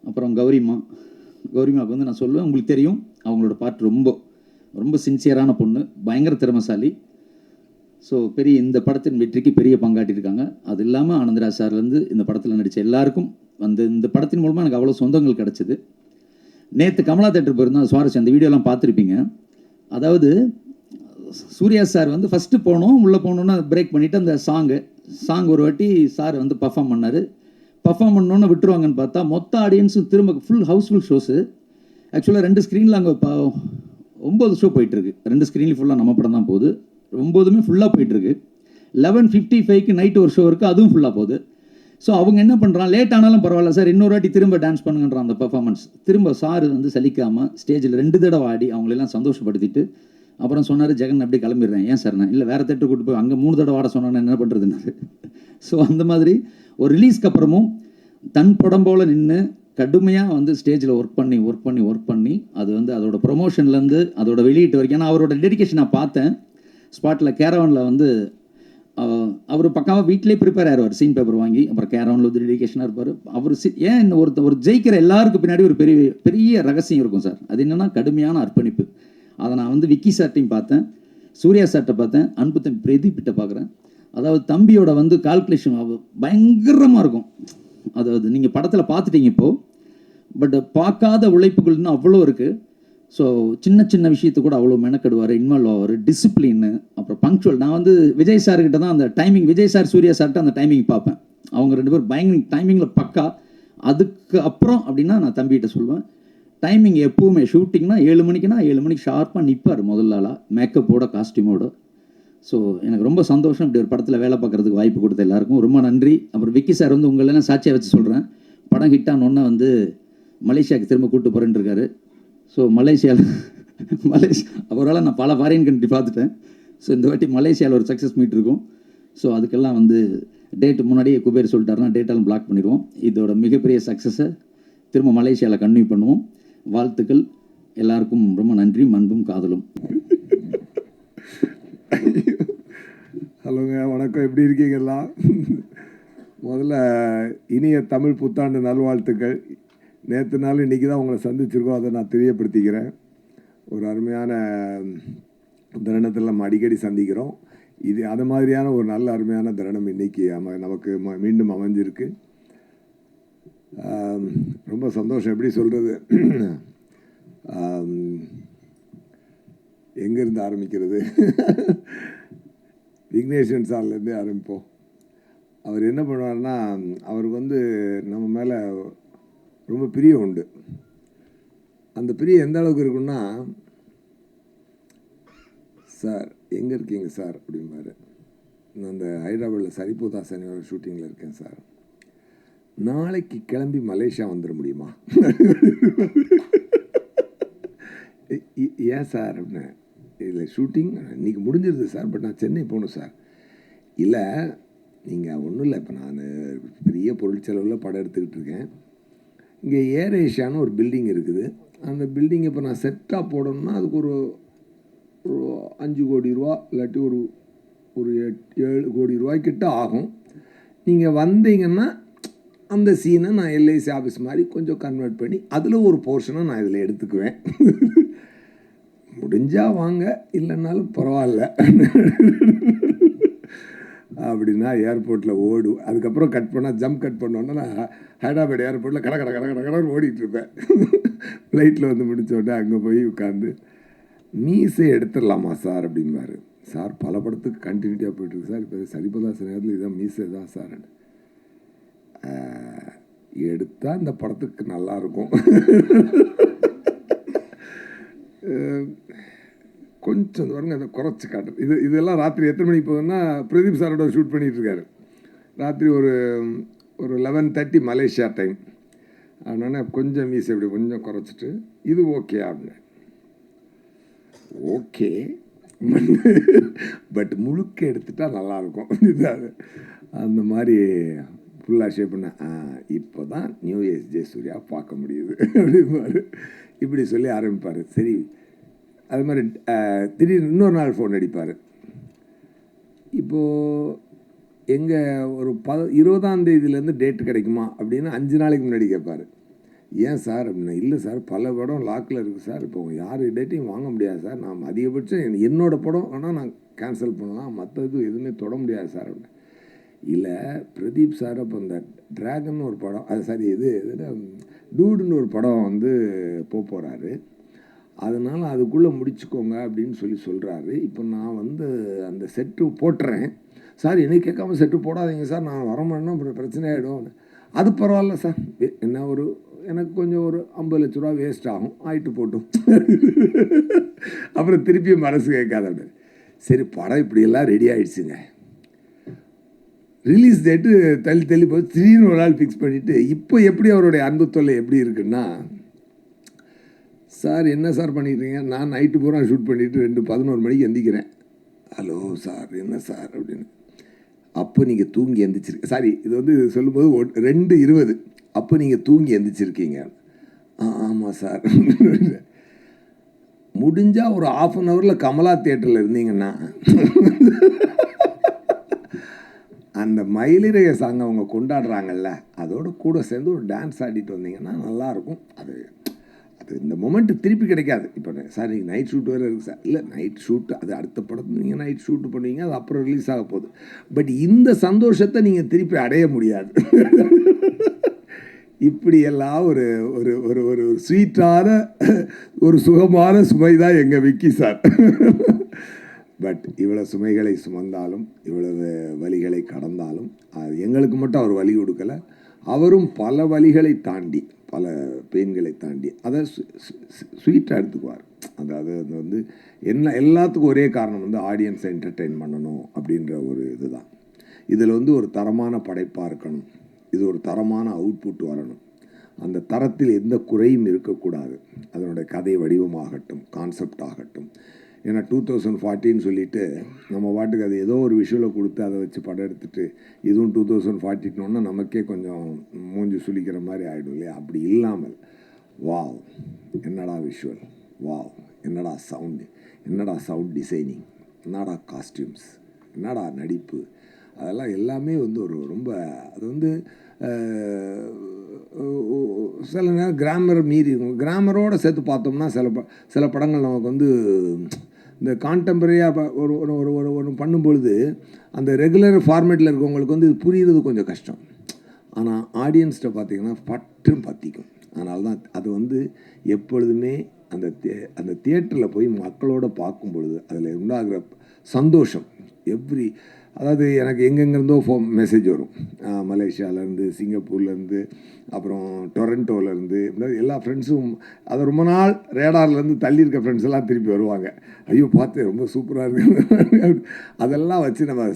அப்புறம் கௌரிமாவுக்கு வந்து நான் சொல்லுவேன், உங்களுக்கு தெரியும் அவங்களோட பாட்டு ரொம்ப ரொம்ப சின்சியரான பொண்ணு, பயங்கர திறமைசாலி. ஸோ இந்த படத்தின் வெற்றிக்கு பெரிய பங்காட்டியிருக்காங்க. அது இல்லாமல் ஆனந்தராஜ் சார்லேருந்து இந்த படத்தில் நடித்த எல்லாருக்கும் இந்த படத்தின் மூலமாக எனக்கு அவ்வளோ சொந்தங்கள் கிடச்சிது. நேற்று கமலா தேட்டர் போயிருந்தோம், சுவாரஸ்யம், அந்த வீடியோலாம் பார்த்துருப்பீங்க. அதாவது சூர்யா சார் வந்து ஃபஸ்ட்டு உள்ளே போனோன்னா பிரேக் பண்ணிவிட்டு அந்த சாங் ஒரு வாட்டி சார் வந்து பர்ஃபார்ம் பண்ணார். பர்ஃபார்ம் பண்ணோன்னு விட்டுருவாங்கன்னு பார்த்தா மொத்த ஆடியன்ஸும் திரும்ப ஹவுஸ்ஃபுல் ஷோஸு. ஆக்சுவலாக 2 ஸ்க்ரீனில் அங்கே 9 ஷோ போயிட்டுருக்கு. 2 ஸ்க்ரீன்லேயும் ஃபுல்லாக நம்ம படம் தான் போகுது. 9மே ஃபுல்லாக போயிட்டுருக்கு. 11:55க்கு நைட்டு ஒரு ஷோ இருக்குது, அதுவும் ஃபுல்லாக போகுது. ஸோ அவங்க என்ன பண்ணுறான், லேட் ஆனாலும் பரவாயில்ல சார், இன்னொரு வாட்டி திரும்ப டான்ஸ் பண்ணுங்கன்றான். அந்த பர்ஃபார்மன்ஸ் திரும்ப சார் வந்து சலிக்காமல் ஸ்டேஜில் 2 தடவை ஆடி அவங்களெல்லாம் சந்தோஷப்படுத்திட்டு அப்புறம் சொன்னார், ஜெகன் அப்படி கிளம்பிடுறேன். ஏன் சார் நான் இல்லை வேறு தேட்டர் கூட்டு போய் அங்கே 3 தடவை ஆட சொன்னான்னு என்ன பண்ணுறதுன்னாரு. ஸோ அந்த மாதிரி ஒரு ரிலீஸ்க்கு அப்புறமும் தன் படம் போல் நின்று கடுமையாக வந்து ஸ்டேஜில் ஒர்க் பண்ணி அது வந்து அதோட ப்ரொமோஷன்லேருந்து அதோட வெளியீட்டு வரைக்கும். ஏன்னா அவரோட டெடிக்கேஷன் நான் பார்த்தேன். ஸ்பாட்டில் கேரவனில் வந்து அவர் பக்காவாக வீட்டிலே ப்ரிப்பேர் ஆயிடுவார், சீன் பேப்பர் வாங்கி. அப்புறம் கேரவனில் வந்து டெடிக்கேஷனாக இருப்பார் அவர். ஏன் ஒரு ஜெயிக்கிற எல்லாருக்கும் பின்னாடி ஒரு பெரிய ரகசியம் இருக்கும் சார். அது என்னென்னா கடுமையான அர்ப்பணிப்பு. அதை நான் வந்து விக்கி சார்ட்டையும் பார்த்தேன், சூர்யா சார்ட்டை பார்த்தேன், அன்பு தம்பி பிரதீப்பிட்ட பார்க்குறேன். அதாவது தம்பியோட வந்து கால்குலேஷன் பயங்கரமாக இருக்கும். அதாவது நீங்கள் படத்தில் பார்த்துட்டீங்க இப்போது, பட் பார்க்காத உழைப்புகள்னு அவ்வளோ இருக்குது. ஸோ சின்ன விஷயத்து கூட அவ்வளோ மெனக்கெடுவார், இன்வால்வ் ஆவார், டிசிப்ளின்னு, அப்புறம் பங்க்சுவல். நான் வந்து விஜய் சார்கிட்ட தான் அந்த டைமிங், விஜய் சார் சூர்யா சார்கிட்ட அந்த டைமிங் பார்ப்பேன். அவங்க 2 பேரும் பயங்கர டைமிங்கில் பக்கா. அதுக்கு அப்புறம் அப்படின்னா நான் தம்பிகிட்ட சொல்லுவேன், டைமிங் எப்போவுமே ஷூட்டிங்னா 7 மணிக்குன்னா 7 மணிக்கு ஷார்ப்பாக நிற்பார் முதல் நாளாக, மேக்கப்போட காஸ்டியூமோட. ஸோ எனக்கு ரொம்ப சந்தோஷம் இப்படி ஒரு படத்தில் வேலை பார்க்குறதுக்கு வாய்ப்பு கொடுத்த எல்லாருக்கும் ரொம்ப நன்றி. அப்புறம் விக்கி சார் வந்து உங்களெல்லாம் சாட்சியாக வச்சு சொல்கிறேன், படம் ஹிட்டானோன்னா வந்து மலேசியாவுக்கு திரும்ப கூப்பிட்டு போகிறேன்னு இருக்காரு. ஸோ அவரால் நான் பல ஃபாரின் கண்ட்ரி பார்த்துட்டேன். ஸோ இந்த வாட்டி மலேசியாவில் ஒரு சக்ஸஸ் மீட் இருக்கும். ஸோ அதுக்கெல்லாம் வந்து டேட்டு முன்னாடியே குபேர் சொல்லிட்டாருன்னா டேட்டெல்லாம் பிளாக் பண்ணிடுவோம். இதோட மிகப்பெரிய சக்ஸஸை திரும்ப மலேசியாவில் கன்டினியூ பண்ணுவோம். வாழ்த்துக்கள் எல்லாருக்கும், ரொம்ப நன்றி, அன்பும் காதலும். ஹலோங்க, வணக்கம், எப்படி இருக்கீங்களா? முதல்ல இனிய தமிழ் புத்தாண்டு நல்வாழ்த்துக்கள். நேற்று நாள் இன்றைக்கி தான் உங்களை சந்திச்சிருக்கோம், அதை நான் தெரியப்படுத்திக்கிறேன். ஒரு அருமையான தருணத்தில் நம்ம அடிக்கடி சந்திக்கிறோம். இது அது மாதிரியான ஒரு நல்ல அருமையான தருணம் இன்றைக்கி நமக்கு மீண்டும் அமைஞ்சிருக்கு. ரொம்ப சந்தோஷம். எப்படி சொல்கிறது, எங்கேருந்து ஆரம்பிக்கிறது? விக்னேஷன் சார்லேருந்தே ஆரம்பிப்போம். அவர் என்ன பண்ணுவார்னா, அவருக்கு வந்து நம்ம மேலே ரொம்ப பிரியம் உண்டு. அந்த பிரியம் எந்த அளவுக்கு இருக்குன்னா, சார் எங்கே இருக்கீங்க சார் அப்படிம்பாரு. நான் அந்த ஹைதராபாத்தில் சரிபோதா சனியோட ஷூட்டிங்கில் இருக்கேன் சார், நாளைக்கு கிளம்பி மலேசியா வந்துட முடியுமா? ஏன் சார் அப்படின்னு. இல்லை ஷூட்டிங் இன்றைக்கி முடிஞ்சிருது சார், பட் நான் சென்னை போகணும் சார். இல்லை நீங்கள் ஒன்றும் இல்லை, இப்போ நான் பெரிய பொருள் செலவில் படம் எடுத்துக்கிட்டு இருக்கேன். இங்கே ஏர் ஏஷியான்னு ஒரு பில்டிங் இருக்குது. அந்த பில்டிங் இப்போ நான் செட்டாக போடணும்னா அதுக்கு ஒரு 5 கோடி ரூபா இல்லாட்டி ஒரு 7 கோடி ரூபாய்க்கிட்ட ஆகும். நீங்கள் வந்தீங்கன்னா அந்த சீனை நான் எல்ஐசி ஆஃபீஸ் மாதிரி கொஞ்சம் கன்வெர்ட் பண்ணி அதில் ஒரு போர்ஷனை நான் இதில் எடுத்துக்குவேன். முடிஞ்சால் வாங்க, இல்லைன்னாலும் பரவாயில்ல அப்படின்னா ஏர்போர்ட்டில் ஓடும். அதுக்கப்புறம் கட் பண்ணால் ஜம்ப் கட் பண்ணோன்னா நான் ஹைதராபாத் ஏர்போர்ட்டில் கடை கடை கடை கடை கடை ஓடிட்டுருப்பேன். ஃப்ளைட்டில் வந்து முடித்தோடனே அங்கே போய் உட்காந்து மீசை எடுத்துடலாமா சார் அப்படிம்பாரு. சார் பல படத்துக்கு கண்டினியூட்டியாக போயிட்டுருக்கு சார். இப்போ சரிபதாச நேரத்தில் இதுதான் மீசை தான் சார். எடுத்தால் இந்த படத்துக்கு நல்லாயிருக்கும். கொஞ்சம் பாருங்க அதை குறைச்சி காட்டுறது. இதெல்லாம் ராத்திரி எத்தனை மணிக்கு போகுதுன்னா பிரதீப் சாரோட ஷூட் பண்ணிகிட்ருக்காரு. ராத்திரி ஒரு 11:30 மலேசியா டைம். அதனால் கொஞ்சம் மீசை இப்படி கொஞ்சம் குறைச்சிட்டு இது ஓகே அப்படின்னு. ஓகே பட் முழுக்க எடுத்துட்டா நல்லாயிருக்கும். அந்த மாதிரி ஃபுல்லாக ஷேப் பண்ண இப்போ தான் நியூ ஏஜ் ஜெயசூர்யா பார்க்க முடியுது அப்படிம்பாரு. இப்படி சொல்லி ஆரம்பிப்பார். சரி, அது மாதிரி திடீர்னு இன்னொரு நாள் ஃபோன் அடிப்பார். இப்போது எங்கே ஒரு 20ஆம் தேதியிலேருந்து டேட்டு கிடைக்குமா அப்படின்னு 5 நாளைக்கு முன்னாடி கேட்பார். ஏன் சார் அப்படின்னா, இல்லை சார் பல படம் லாக்கில் இருக்குது சார், இப்போ யார் டேட்டையும் வாங்க முடியாது சார், நான் அதிகபட்சம் என்னோடய படம் ஆனால் நான் கேன்சல் பண்ணலாம், மற்றது எதுவுமே தொட முடியாது சார் அப்படின்னு. இல்லை பிரதீப் சார் அப்போ இந்த ட்ராகன் ஒரு படம், அது சரி இது டூடுன்னு ஒரு படம் வந்து போகிறாரு, அதனால் அதுக்குள்ளே முடிச்சுக்கோங்க அப்படின்னு சொல்கிறாரு. இப்போ நான் வந்து அந்த செட்டு போட்டுறேன் சார், என்னை கேட்காம செட்டு போடாதீங்க சார், நான் வரமாட்டேன்னா அப்புறம் பிரச்சனை ஆகிடும். அது பரவாயில்ல சார், என்ன எனக்கு கொஞ்சம் ஒரு 50 லட்ச ரூபா வேஸ்ட் ஆகும், ஆகிட்டு போட்டும். அப்புறம் திருப்பியும் மனசு கேட்காத. சரி படம் இப்படியெல்லாம் ரெடி ஆகிடுச்சுங்க, ரிலீஸ் டேட்டு தள்ளி போய் திடீர்னு ஒரு நாள் ஃபிக்ஸ் பண்ணிவிட்டு இப்போ எப்படி அவருடைய அன்பு தொல்லை எப்படி இருக்குன்னா, சார் என்ன சார் பண்ணிடுறீங்க, நான் நைட்டு பூரா ஷூட் பண்ணிவிட்டு 2:11 மணிக்கு எந்திக்கிறேன். ஹலோ சார் என்ன சார் அப்படின்னு. அப்போ நீங்கள் தூங்கி எந்திரிச்சிருக்கீங்க, சாரி இது வந்து சொல்லும்போது 2:20, அப்போ நீங்கள் தூங்கி எந்திரிச்சிருக்கீங்க. ஆமாம் சார். முடிஞ்சால் ஒரு 1/2 ஹவரில் கமலா தியேட்டரில் இருந்தீங்கன்னா அந்த மயிலிறக சாங் அவங்க கொண்டாடுறாங்கல்ல, அதோட கூட சேர்ந்து ஒரு டான்ஸ் ஆடிட்டு வந்தீங்கன்னா நல்லாயிருக்கும். அது இந்த மொமெண்ட்டு திருப்பி கிடைக்காது. இப்போ சார் நீங்கள் நைட் ஷூட் வேறு இருக்குது சார், இல்லை நைட் ஷூட்டு அது அடுத்த படத்தில் நீங்கள் நைட் ஷூட்டு பண்ணுவீங்க, அது அப்புறம் ரிலீஸ் ஆக போகுது. பட் இந்த சந்தோஷத்தை நீங்கள் திருப்பி அடைய முடியாது. இப்படியெல்லாம் ஒரு ஒரு ஒரு ஒரு ஸ்வீட்டான ஒரு சுகமான சுமை தான் எங்கள் விக்கி சார். பட் இவ்வளோ சுமைகளை சுமந்தாலும் இவ்வளவு வலிகளை கடந்தாலும் அது எங்களுக்கு மட்டும் அவர் வலி கொடுக்கலை, அவரும் பல வலிகளை தாண்டி பல பெயின்களை தாண்டி அதை ஸ்வீட்டாக எடுத்துக்குவார். அதாவது அது வந்து எல்லாத்துக்கும் ஒரே காரணம் வந்து ஆடியன்ஸை என்டர்டெயின் பண்ணணும் அப்படின்ற ஒரு இதுதான். இதில் வந்து ஒரு தரமான படைப்பாக இருக்கணும், இது ஒரு தரமான அவுட்புட் வரணும், அந்த தரத்தில் எந்த குறையும் இருக்கக்கூடாது. அதனுடைய கதை வடிவமாகட்டும், கான்செப்ட் ஆகட்டும். ஏன்னா 2040 சொல்லிட்டு நம்ம பாட்டுக்கு அது ஏதோ ஒரு விஷுவலை கொடுத்து அதை வச்சு படம் எடுத்துகிட்டு இதுவும் 2040 நமக்கே கொஞ்சம் மூஞ்சி சுளிக்கிற மாதிரி ஆகிடும் இல்லையா? அப்படி இல்லாமல் வாவ் என்னடா விஷுவல், வாவ் என்னடா சவுண்டு, என்னடா சவுண்ட் டிசைனிங், என்னடா காஸ்டியூம்ஸ், என்னடா நடிப்பு, அதெல்லாம் எல்லாமே வந்து ஒரு ரொம்ப அது வந்து சில நேரம் கிராமர் மீறி இருக்கும். கிராமரோடு சேர்த்து பார்த்தோம்னா சில படங்கள் நமக்கு வந்து இந்த கான்டெம்பரரியாக ஒரு ஒரு ஒரு ஒன்று பண்ணும்பொழுது அந்த ரெகுலர் ஃபார்மேட்டில் இருக்கவங்களுக்கு வந்து இது புரிகிறது கொஞ்சம் கஷ்டம். ஆனால் ஆடியன்ஸ்கிட்ட பார்த்திங்கன்னா பற்றும் பற்றிக்கும். அதனால தான் அது வந்து எப்பொழுதுமே அந்த தியேட்டரில் போய் மக்களோடு பார்க்கும் பொழுது அதில் உண்டாகிற சந்தோஷம் அதாவது எனக்கு எங்கெங்கேருந்தோ மெசேஜ் வரும், மலேசியாவிலேருந்து, சிங்கப்பூர்லேருந்து, அப்புறம் டொரண்டோலேருந்து, எல்லா ஃப்ரெண்ட்ஸும் அதை ரொம்ப நாள் ரேடார்லேருந்து தள்ளி இருக்க ஃப்ரெண்ட்ஸ் எல்லாம் திருப்பி வருவாங்க. ஐயோ பார்த்து ரொம்ப சூப்பராக இருக்கு, அதெல்லாம் வச்சு நம்ம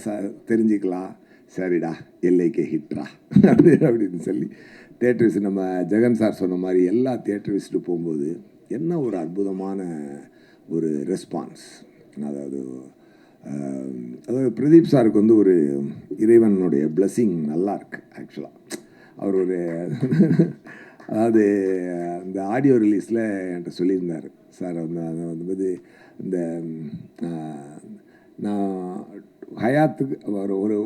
தெரிஞ்சுக்கலாம். சரிடா எல்லைக்கே ஹிட்ரா அப்படின்னு சொல்லி தியேட்டர் விசிட் நம்ம ஜெகன் சார் சொன்ன மாதிரி எல்லா தியேட்டர் விசிட்டு போகும்போது என்ன ஒரு அற்புதமான ஒரு ரெஸ்பான்ஸ். அதாவது அதாவது பிரதீப் சாருக்கு வந்து ஒரு இறைவனுடைய பிளெஸ்ஸிங் நல்லா இருக்குது ஆக்சுவலாக. அவர் ஒரு அதாவது இந்த ஆடியோ ரிலீஸில் என்கிட்ட சொல்லியிருந்தார் சார், வந்து இந்த நான் ஹயாத்துக்கு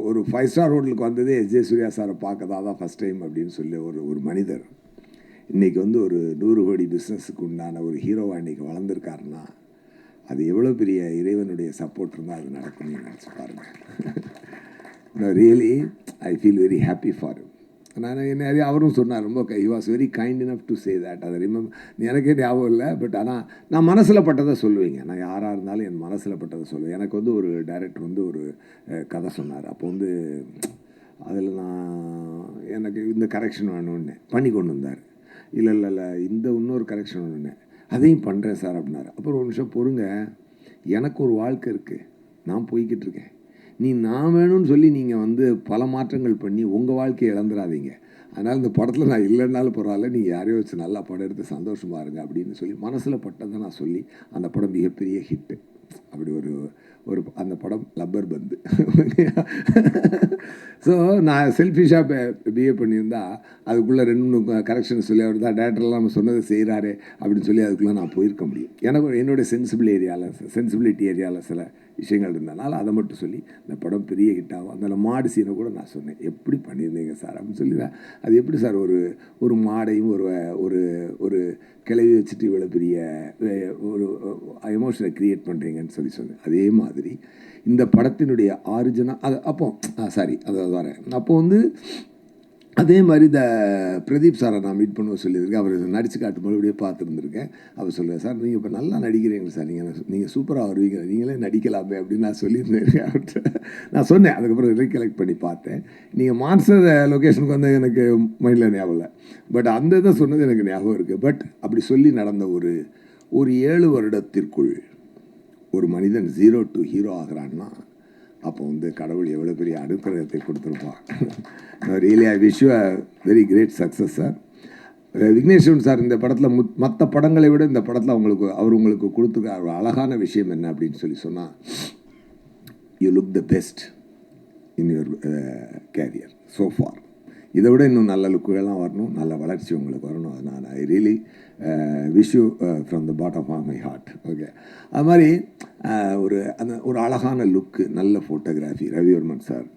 ஒரு 5 ஸ்டார் ஹோட்டலுக்கு வந்ததே எஸ்.ஜே. சூர்யா சாரை பார்க்க தான் ஃபஸ்ட் டைம் அப்படின்னு சொல்லி ஒரு மனிதர் இன்றைக்கி வந்து ஒரு 100 கோடி பிஸ்னஸுக்கு உண்டான ஒரு ஹீரோவாக இன்றைக்கி வளர்ந்துருக்காருன்னா அது எவ்வளோ பெரிய இறைவனுடைய சப்போர்ட் இருந்தால் அது நடக்கும்னு நினச்சி பாருங்கள். Really I feel very happy for him. நான் நிறைய அவரும் சொன்னார், ரொம்ப he was very kind enough to say that. அதை எனக்கே ஞாபகம் இல்லை, பட் ஆனால் நான் மனசில் பட்டதை சொல்லுவேங்க. நான் யாராக இருந்தாலும் என் மனசில் பட்டதை சொல்லுவேன். எனக்கு வந்து ஒரு டைரக்டர் வந்து ஒரு கதை சொன்னார். அப்போ வந்து அதில் எனக்கு இந்த கரெக்ஷன் வேணும்னு பண்ணி கொண்டு வந்தார். இல்லை இன்னொரு கரெக்ஷன் வேணும்னு, அதையும் பண்ணுறேன் சார் அப்படின்னாரு. அப்புறம் ஒரு நிமிஷம் பொறுங்க, எனக்கு ஒரு வாழ்க்கை இருக்குது, நான் போய்கிட்டு இருக்கேன். நான் வேணும்னு சொல்லி நீங்கள் வந்து பல மாற்றங்கள் பண்ணி உங்கள் வாழ்க்கையை இழந்துடாதீங்க. அதனால் இந்த படத்தில் நான் இல்லைன்னாலும் பரவாயில்ல, நீங்கள் யாரையோ வச்சு நல்லா படம் எடுத்து சந்தோஷமாக இருங்க அப்படின்னு சொல்லி மனசில் பட்டதை நான் சொல்லி அந்த படம் மிகப்பெரிய ஹிட்டு. அப்படி ஒரு அந்த படம் லப்பர் பந்து. ஸோ நான் செல்ஃபிஷாக பிஹேவ் பண்ணியிருந்தா அதுக்குள்ளே 2-3 கரெக்ஷன் சொல்லி அவர் தான் டேரக்டர்லாம் நம்ம சொன்னதை செய்கிறாரு அப்படின்னு சொல்லி அதுக்குள்ளே நான் போயிருக்க முடியும். எனக்கு என்னுடைய சென்சிபிலிட்டி ஏரியாவில் சில விஷயங்கள் இருந்ததுனால அதை மட்டும் சொல்லி இந்த படம் பெரிய ஹிட் ஆகும். அதில் மாடு சீனை கூட நான் சொன்னேன், எப்படி பண்ணியிருந்தீங்க சார் அப்படின்னு சொல்லி தான். அது எப்படி சார் ஒரு மாடையும் ஒரு கிளவி வச்சுட்டு இவ்வளோ பெரிய ஒரு எமோஷனை க்ரியேட் பண்ணுறீங்கன்னு சொல்லி சொன்னேன். அதே மாதிரி இந்த படத்தினுடைய ஆரிஜினல் அது அப்போ அதை வரேன். அப்போ வந்து அதே மாதிரி இந்த பிரதீப் சாரை நான் மீட் பண்ணுவோம் சொல்லியிருக்கேன். அவர் நடித்து காட்டும்போது அப்படியே பார்த்துருந்துருக்கேன். அவர் சொல்லுவேன், சார் நீங்கள் இப்போ நல்லா நடிக்கிறீங்க சார், நீங்கள் சூப்பராக வருவீங்க, நீங்களே நடிக்கலாமே அப்படின்னு நான் சொல்லியிருந்தேன் அவர்கிட்ட. நான் சொன்னேன், அதுக்கப்புறம் ரீகலெக்ட் பண்ணி பார்த்தேன். நீங்கள் மான்ஸ்டர் லொக்கேஷனுக்கு வந்து எனக்கு மைண்டில் ஞாபகம் இல்லை, பட் அந்த இதை சொன்னது எனக்கு ஞாபகம் இருக்குது. பட் அப்படி சொல்லி நடந்த ஒரு 7 வருடத்திற்குள் ஒரு மனிதன் 0 to ஹீரோ ஆகிறான்னா அப்போ வந்து கடவுள் எவ்வளோ பெரிய அனுக்கிரகத்தை கொடுத்துருப்பான். Really I wish you a very great success sir. Vigneswaran sir இந்த படத்தில் மற்ற படங்களை விட இந்த படத்தில் அவர் உங்களுக்கு கொடுத்துருக்க ஒரு அழகான விஷயம் என்ன அப்படின்னு சொல்லி சொன்னால், you look the best in your career so for. இதை விட இன்னும் நல்ல லுக்குகள்லாம் வரணும், நல்ல வளர்ச்சி உங்களுக்கு வரணும். அதனால் I really wish you from the bottom of my heart. Okay, அது மாதிரி ஒரு அழகான லுக்கு, நல்ல ஃபோட்டோகிராஃபி ரவிவர்மன் சார்,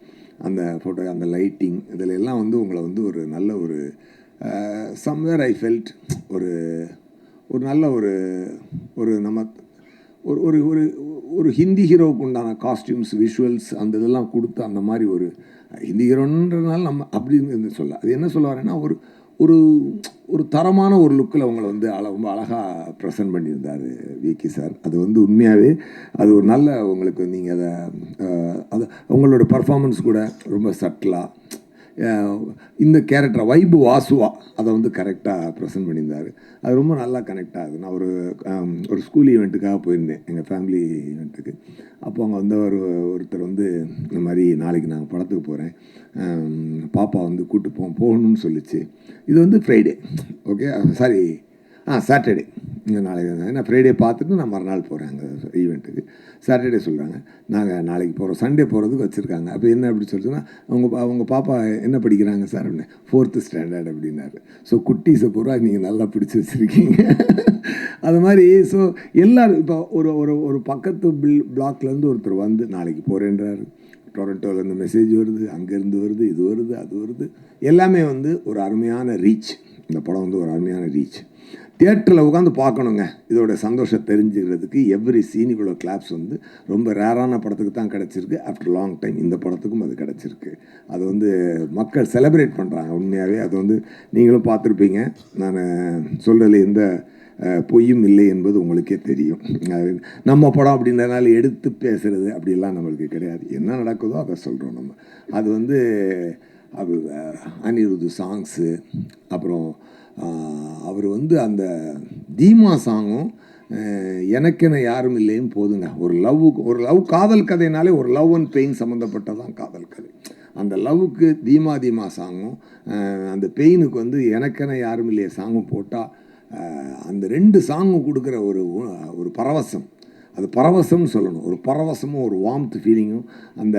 அந்த ஃபோட்டோ, அந்த லைட்டிங், இதில் எல்லாம் வந்து உங்களை வந்து ஒரு நல்ல ஒரு சம்வேர் ஐ ஃபெல்ட் ஒரு நல்ல ஒரு நம்ம ஒரு ஹிந்தி ஹீரோவுக்கு உண்டான காஸ்டியூம்ஸ், விஷுவல்ஸ், அந்த இதெல்லாம் கொடுத்து அந்த மாதிரி ஒரு ஹிந்தி ஹீரோன்றதுனால நம்ம அப்படின்னு சொல்ல, அது என்ன சொல்ல வரேன்னா ஒரு தரமான ஒரு லுக்கில் அவங்கள வந்து ரொம்ப அழகாக ப்ரெசென்ட் பண்ணியிருந்தார் விக்கி சார். அது வந்து உண்மையாகவே அது ஒரு நல்ல உங்களுக்கு நீங்கள் அதை உங்களோட பர்ஃபார்மன்ஸ் கூட ரொம்ப சட்டிலாக இந்த கேரக்டரை வைபு வாசுவா அதை வந்து கரெக்டாக ப்ரெசென்ட் பண்ணியிருந்தார். அது ரொம்ப நல்லா கனெக்ட் ஆகுது. நான் ஒரு ஸ்கூல் ஈவெண்ட்டுக்காக போயிருந்தேன், எங்கள் ஃபேமிலி ஈவெண்ட்டுக்கு. அப்போ அங்கே வந்து ஒருத்தர் வந்து இந்த மாதிரி நாளைக்கு நாங்கள் படத்துக்கு போகிறேன், பாப்பா வந்து கூப்பிட்டு போகணும்னு சொல்லிச்சு. இது வந்து ஃப்ரைடே, ஓகே சாட்டர்டே, நாளைக்கு ஏன்னா ஃப்ரைடே பார்த்துட்டு நான் மறுநாள் போகிறேன் அங்கே ஈவெண்ட்டுக்கு. சாட்டர்டே சொல்கிறாங்க நாங்கள் நாளைக்கு போகிறோம், சண்டே போகிறதுக்கு வச்சுருக்காங்க. அப்போ என்ன அப்படி சொல்லிட்டுன்னா அவங்க பாப்பா என்ன படிக்கிறாங்க சார் அப்படின்னு, 4th ஸ்டாண்டர்ட் அப்படின்னாரு. ஸோ குட்டீஸை பூரா நீங்கள் நல்லா பிடிச்சி வச்சுருக்கீங்க. அது மாதிரி ஸோ எல்லோரும் இப்போ ஒரு பக்கத்து பிளாக்லேருந்து ஒருத்தர் வந்து நாளைக்கு போகிறேன்றாரு, டொரண்டோலேருந்து மெசேஜ் வருது, அங்கேருந்து வருது, இது வருது, அது வருது, எல்லாமே வந்து ஒரு அருமையான ரீச். இந்த படம் வந்து ஒரு அருமையான ரீச். தியேட்டரில் உட்காந்து பார்க்கணுங்க, இதோட சந்தோஷம் தெரிஞ்சுக்கிறதுக்கு எவ்ரி சீன் இவ்வளோ கிளாப்ஸ் வந்து ரொம்ப ரேரான படத்துக்கு தான் கிடச்சிருக்கு. ஆஃப்டர் லாங் டைம் இந்த படத்துக்கும் அது கிடச்சிருக்கு. அது வந்து மக்கள் செலிப்ரேட் பண்ணுறாங்க உண்மையாகவே. அது வந்து நீங்களும் பார்த்துருப்பீங்க. நான் சொல்கிறதுல எந்த பொய்யும் இல்லை என்பது உங்களுக்கே தெரியும். நம்ம படம் அப்படின்றதுனால எடுத்து பேசுகிறது அப்படிலாம் நம்மளுக்கு கிடையாது. என்ன நடக்குதோ அதை சொல்கிறோம் நம்ம. அது வந்து அனிருத் சாங்ஸு, அப்புறம் அவர் வந்து அந்த தீமா சாங்கும் எனக்கென யாரும் இல்லையும் போதுங்க. ஒரு லவ் காதல் கதைனாலே ஒரு லவ் அண்ட் பெயின் சம்மந்தப்பட்டதான் காதல் கதை. அந்த லவ்வுக்கு தீமா சாங்கும் அந்த பெயினுக்கு வந்து எனக்கென யாரும் இல்லையே சாங்கும் போட்டால் அந்த 2 சாங்கும் கொடுக்குற ஒரு பரவசம், அது பரவசம்னு சொல்லணும், ஒரு பரவசமும் ஒரு வார்ம்த் ஃபீலிங்கும். அந்த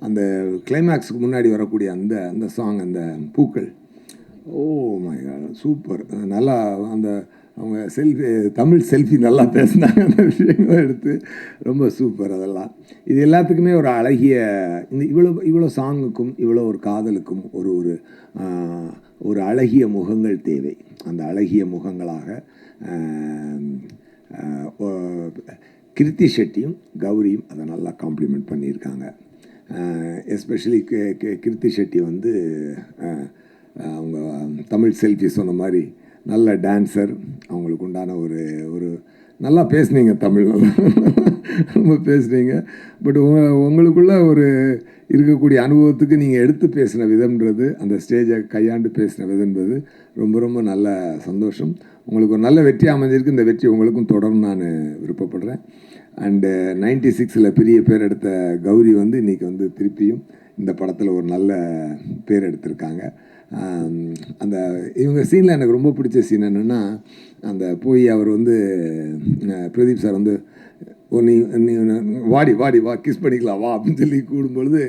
அந்த கிளைமேக்ஸுக்கு முன்னாடி வரக்கூடிய அந்த அந்த சாங், அந்த பூக்கள், ஓ மை காட் சூப்பர். நல்லா அந்த அவங்க தமிழ் செல்ஃபி நல்லா பேசினாங்க, அந்த விஷயங்களும் எடுத்து ரொம்ப சூப்பர். அதெல்லாம் இது எல்லாத்துக்குமே ஒரு அழகிய இந்த இவ்வளோ சாங்குக்கும் இவ்வளோ ஒரு காதலுக்கும் ஒரு ஒரு ஒரு அழகிய முகங்கள் தேவை. அந்த அழகிய முகங்களாக கிருத்தி ஷெட்டியும் கௌரியும் அதை நல்லா காம்ப்ளிமெண்ட் பண்ணியிருக்காங்க. எஸ்பெஷலி கிருத்தி ஷெட்டி வந்து அவங்க தமிழ் செல்ஃபி சொன்ன மாதிரி நல்ல டான்ஸர். அவங்களுக்கு உண்டான ஒரு ஒரு நல்லா பேசுனீங்க, தமிழ் நல்லா ரொம்ப பேசுனீங்க. பட் உங்களுக்குள்ள ஒரு இருக்கக்கூடிய அனுபவத்துக்கு நீங்கள் எடுத்து பேசின விதம்ன்றது, அந்த ஸ்டேஜை கையாண்டு பேசின விதம்ன்றது ரொம்ப ரொம்ப நல்ல சந்தோஷம். உங்களுக்கு ஒரு நல்ல வெற்றி அமைஞ்சிருக்கு. இந்த வெற்றி உங்களுக்கும் தொடர்ந்து நான் விருப்பப்படுறேன். அண்டு 96 பெரிய பேர் எடுத்த கௌரி வந்து இன்றைக்கி வந்து திருப்பியும் இந்த படத்தில் ஒரு நல்ல பேர் எடுத்திருக்காங்க. அந்த இவங்க சீனில் எனக்கு ரொம்ப பிடிச்ச சீன் என்னென்னா, அந்த போய் அவர் வந்து பிரதீப் சார் வந்து நீ நீ வாடி வாடி வா கிஸ் பண்ணிக்கலாம் வா அப்படின்னு சொல்லி கூடும்பொழுது,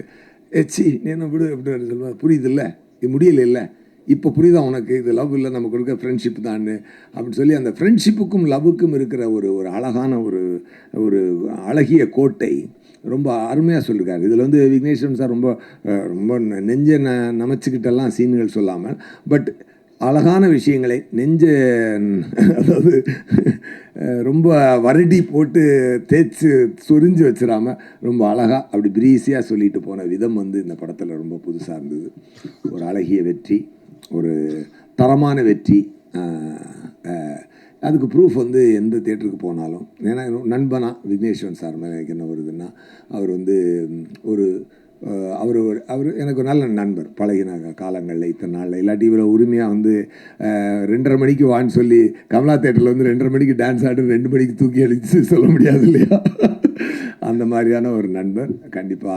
எச்சி நீ என்ன விடு அப்படின்னு சொல்லுவார். புரியுதில்ல, இது முடியல இல்லை, இப்போ புரியுதா உனக்கு, இது லவ் இல்லை, நமக்கு இருக்க ஃப்ரெண்ட்ஷிப் தான் அப்படின்னு சொல்லி அந்த ஃப்ரெண்ட்ஷிப்புக்கும் லவ்வுக்கும் இருக்கிற ஒரு ஒரு அழகான ஒரு ஒரு அழகிய கோட்டை ரொம்ப அருமையாக சொல்லியிருக்காரு. இதில் வந்து விக்னேஸ்வரன் சார் ரொம்ப ரொம்ப நெஞ்சை நமைச்சிக்கிட்டெல்லாம் சீன்கள் சொல்லாமல், பட் அழகான விஷயங்களை அதாவது ரொம்ப வருடி போட்டு தேய்ச்சி சொரிஞ்சு வச்சிடாமல் ரொம்ப அழகாக அப்படி ப்ரீஸியாக சொல்லிட்டு போன விதம் வந்து இந்த படத்தில் ரொம்ப புதுசாக இருந்தது. ஒரு அழகிய வெற்றி, ஒரு தரமான வெற்றி. அதுக்கு ப்ரூஃப் வந்து எந்த தேட்டருக்கு போனாலும், ஏன்னா நண்பனாக விக்னேஸ்வரன் சார் மேலே எனக்கு என்ன வருதுன்னா, அவர் வந்து ஒரு அவர் எனக்கு ஒரு நல்ல நண்பர். பழகின காலங்களில் இத்தனை நாளில் இல்லாட்டி இவ்வளோ உரிமையாக வந்து 2:30 மணிக்கு வான்னு சொல்லி கமலா தேட்டரில் வந்து 2:30 மணிக்கு டான்ஸ் ஆடு 2 மணிக்கு தூக்கி அடித்து சொல்ல முடியாது இல்லையா? அந்த மாதிரியான ஒரு நண்பர். கண்டிப்பாக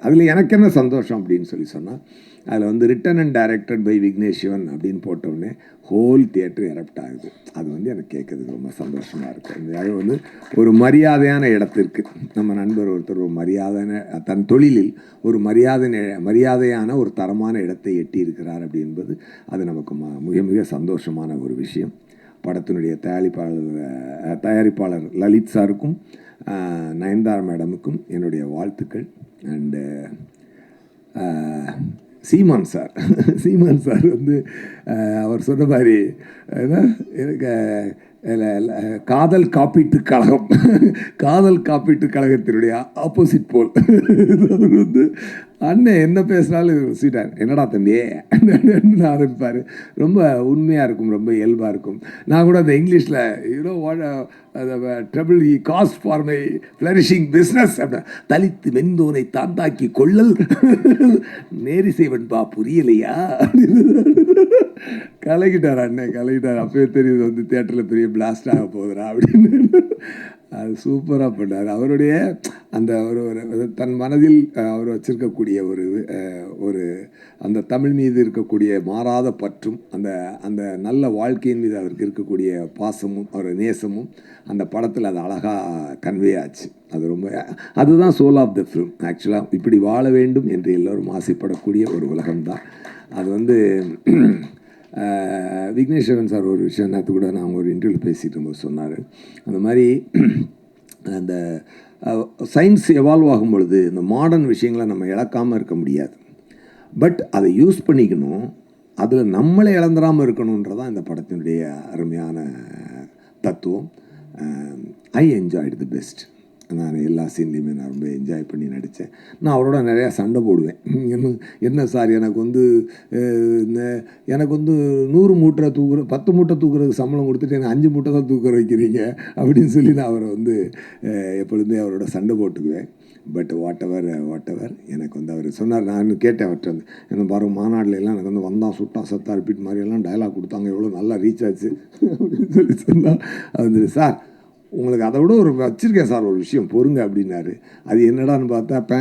அதில் எனக்கு என்ன சந்தோஷம் அப்படின்னு சொல்லி சொன்னால், அதில் வந்து written and directed by Vigneswaran அப்படின்னு போட்டோடனே ஹோல் தியேட்டர் எரப்ட் ஆகுது. அது வந்து எனக்கு கேட்குறதுக்கு ரொம்ப சந்தோஷமாக இருக்குது. அது வந்து ஒரு மரியாதையான இடத்திற்கு நம்ம நண்பர் ஒருத்தர் ஒரு மரியாதையான தன் தொழிலில் ஒரு மரியாதையான ஒரு தரமான இடத்தை எட்டி இருக்கிறார் அப்படி என்பது அது நமக்கு மிக மிக சந்தோஷமான ஒரு விஷயம். படத்தினுடைய தயாரிப்பாளர் லலித் சாருக்கும் நயன்தாரா மேடமுக்கும் என்னுடைய வாழ்த்துக்கள். அண்டு சீமான் சார் வந்து அவர் சொன்ன மாதிரி எனக்கு காதல் காப்பீட்டுக் கழகத்தினுடைய ஆப்போசிட் போல் வந்து அண்ணன் என்ன பேசினாலும் சீட்டார், என்னடா தம்பி ஆரம்பிப்பார். ரொம்ப உண்மையாக இருக்கும், ரொம்ப இயல்பாக இருக்கும். நான் கூட அந்த இங்கிலீஷில் trouble E cost for my flourishing business அப்படின்னா, தலித்து வெந்தோனை தாந்தாக்கி கொள்ளல் நேரி செய்வன்பா புரியலையா கலக்கிட்டார் அண்ணன், கலக்கிட்டார். அப்பவே தெரியுது வந்து தேட்டரில் பெரிய பிளாஸ்ட் ஆக போகுதுரா அப்படின்னு. அது சூப்பராக பண்ணார். அவருடைய அந்த ஒரு தன் மனதில் அவர் வச்சிருக்கக்கூடிய ஒரு அந்த தமிழ் மீது இருக்கக்கூடிய மாறாத பற்றும் அந்த நல்ல வாழ்க்கையின் மீது அவருக்கு இருக்கக்கூடிய பாசமும் அவர் நேசமும் அந்த படத்தில் அது அழகாக கன்வே ஆச்சு. அதுதான் சோல் ஆஃப் த ஃபிலிம். ஆக்சுவலாக இப்படி வாழ வேண்டும் என்று எல்லோரும் ஆசைப்படக்கூடிய ஒரு உலகம்தான் அது. வந்து விக்னேஸ்வரன் சார் ஒரு விஷயம் நேற்று கூட நான் ஒரு இன்டர்வியூ பேசிகிட்டு இருக்கும்போது சொன்னார், அந்த மாதிரி அந்த சயின்ஸ் எவால்வ் ஆகும் பொழுது இந்த மாடர்ன் விஷயங்களை நம்ம இழக்காமல் இருக்க முடியாது, பட் அதை யூஸ் பண்ணிக்கணும், அதில் நம்மளை இழந்துடாமல் இருக்கணுன்றதான் இந்த படத்தினுடைய அருமையான தத்துவம். I enjoyed the best. நான் எல்லா சீன்லேயுமே நான் ரொம்ப என்ஜாய் பண்ணி நடித்தேன். நான் அவரோட நிறையா சண்டை போடுவேன். என்ன சார் எனக்கு வந்து 100 மூட்டை 10 மூட்டை தூக்குறதுக்கு சம்பளம் கொடுத்துட்டு எனக்கு 5 மூட்டை தான் தூக்க வைக்கிறீங்க அப்படின்னு சொல்லி நான் அவரை வந்து எப்பொழுதுமே அவரோட சண்டை போட்டுக்குவேன். பட் வாட் எவர் எனக்கு வந்து அவர் சொன்னார். நான் கேட்டேன் அவர்கிட்ட வந்து, என்ன பாருங்கள் மாநாட்டில் எல்லாம் எனக்கு வந்து வந்தான் சுட்டான் சத்தா ரிப்பீட் மாதிரியெல்லாம் டயலாக் கொடுத்தாங்க, எவ்வளோ நல்லா ரீச் ஆச்சு அப்படின்னு சொல்லி சொன்னால், அது வந்து சார் உங்களுக்கு அதை விட ஒரு வச்சுருக்கேன் சார் ஒரு விஷயம் பொறுங்க அப்படின்னாரு. அது என்னடான்னு பார்த்தா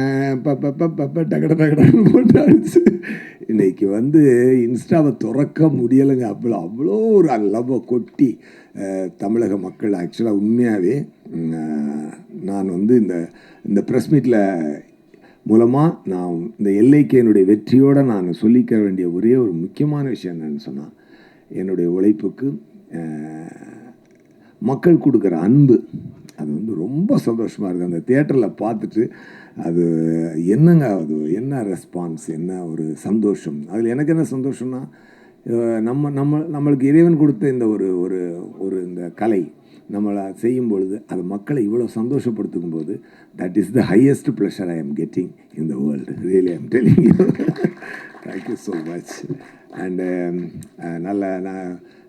டகட டகடான்னு போட்டு அடிச்சு இன்றைக்கி வந்து இன்ஸ்டாவை திறக்க முடியலைங்க. அவ்வளோ ஒரு லவ்வை கொட்டி தமிழக மக்கள் ஆக்சுவலாக உண்மையாகவே நான் வந்து இந்த ப்ரெஸ் மீட்டில் மூலமாக நான் இந்த எல்லைக்கேனுடைய வெற்றியோடு நான் சொல்லிக்க வேண்டிய ஒரே ஒரு முக்கியமான விஷயம் என்னன்னு சொன்னால், என்னுடைய உழைப்புக்கு மக்கள் கொடுக்குற அன்பு அது வந்து ரொம்ப சந்தோஷமாக இருக்குது. அந்த தியேட்டரில் பார்த்துட்டு அது என்னங்க, அது என்ன ரெஸ்பான்ஸ், என்ன ஒரு சந்தோஷம். அதில் எனக்கு என்ன சந்தோஷம்னா, நம்மளுக்கு இறைவன் கொடுத்த இந்த ஒரு இந்த கலை நம்மளை செய்யும் பொழுது அது மக்களை இவ்வளோ சந்தோஷப்படுத்தும் போது that is the highest pleasure I am getting in the world. Really I am telling you. Thank you so much. And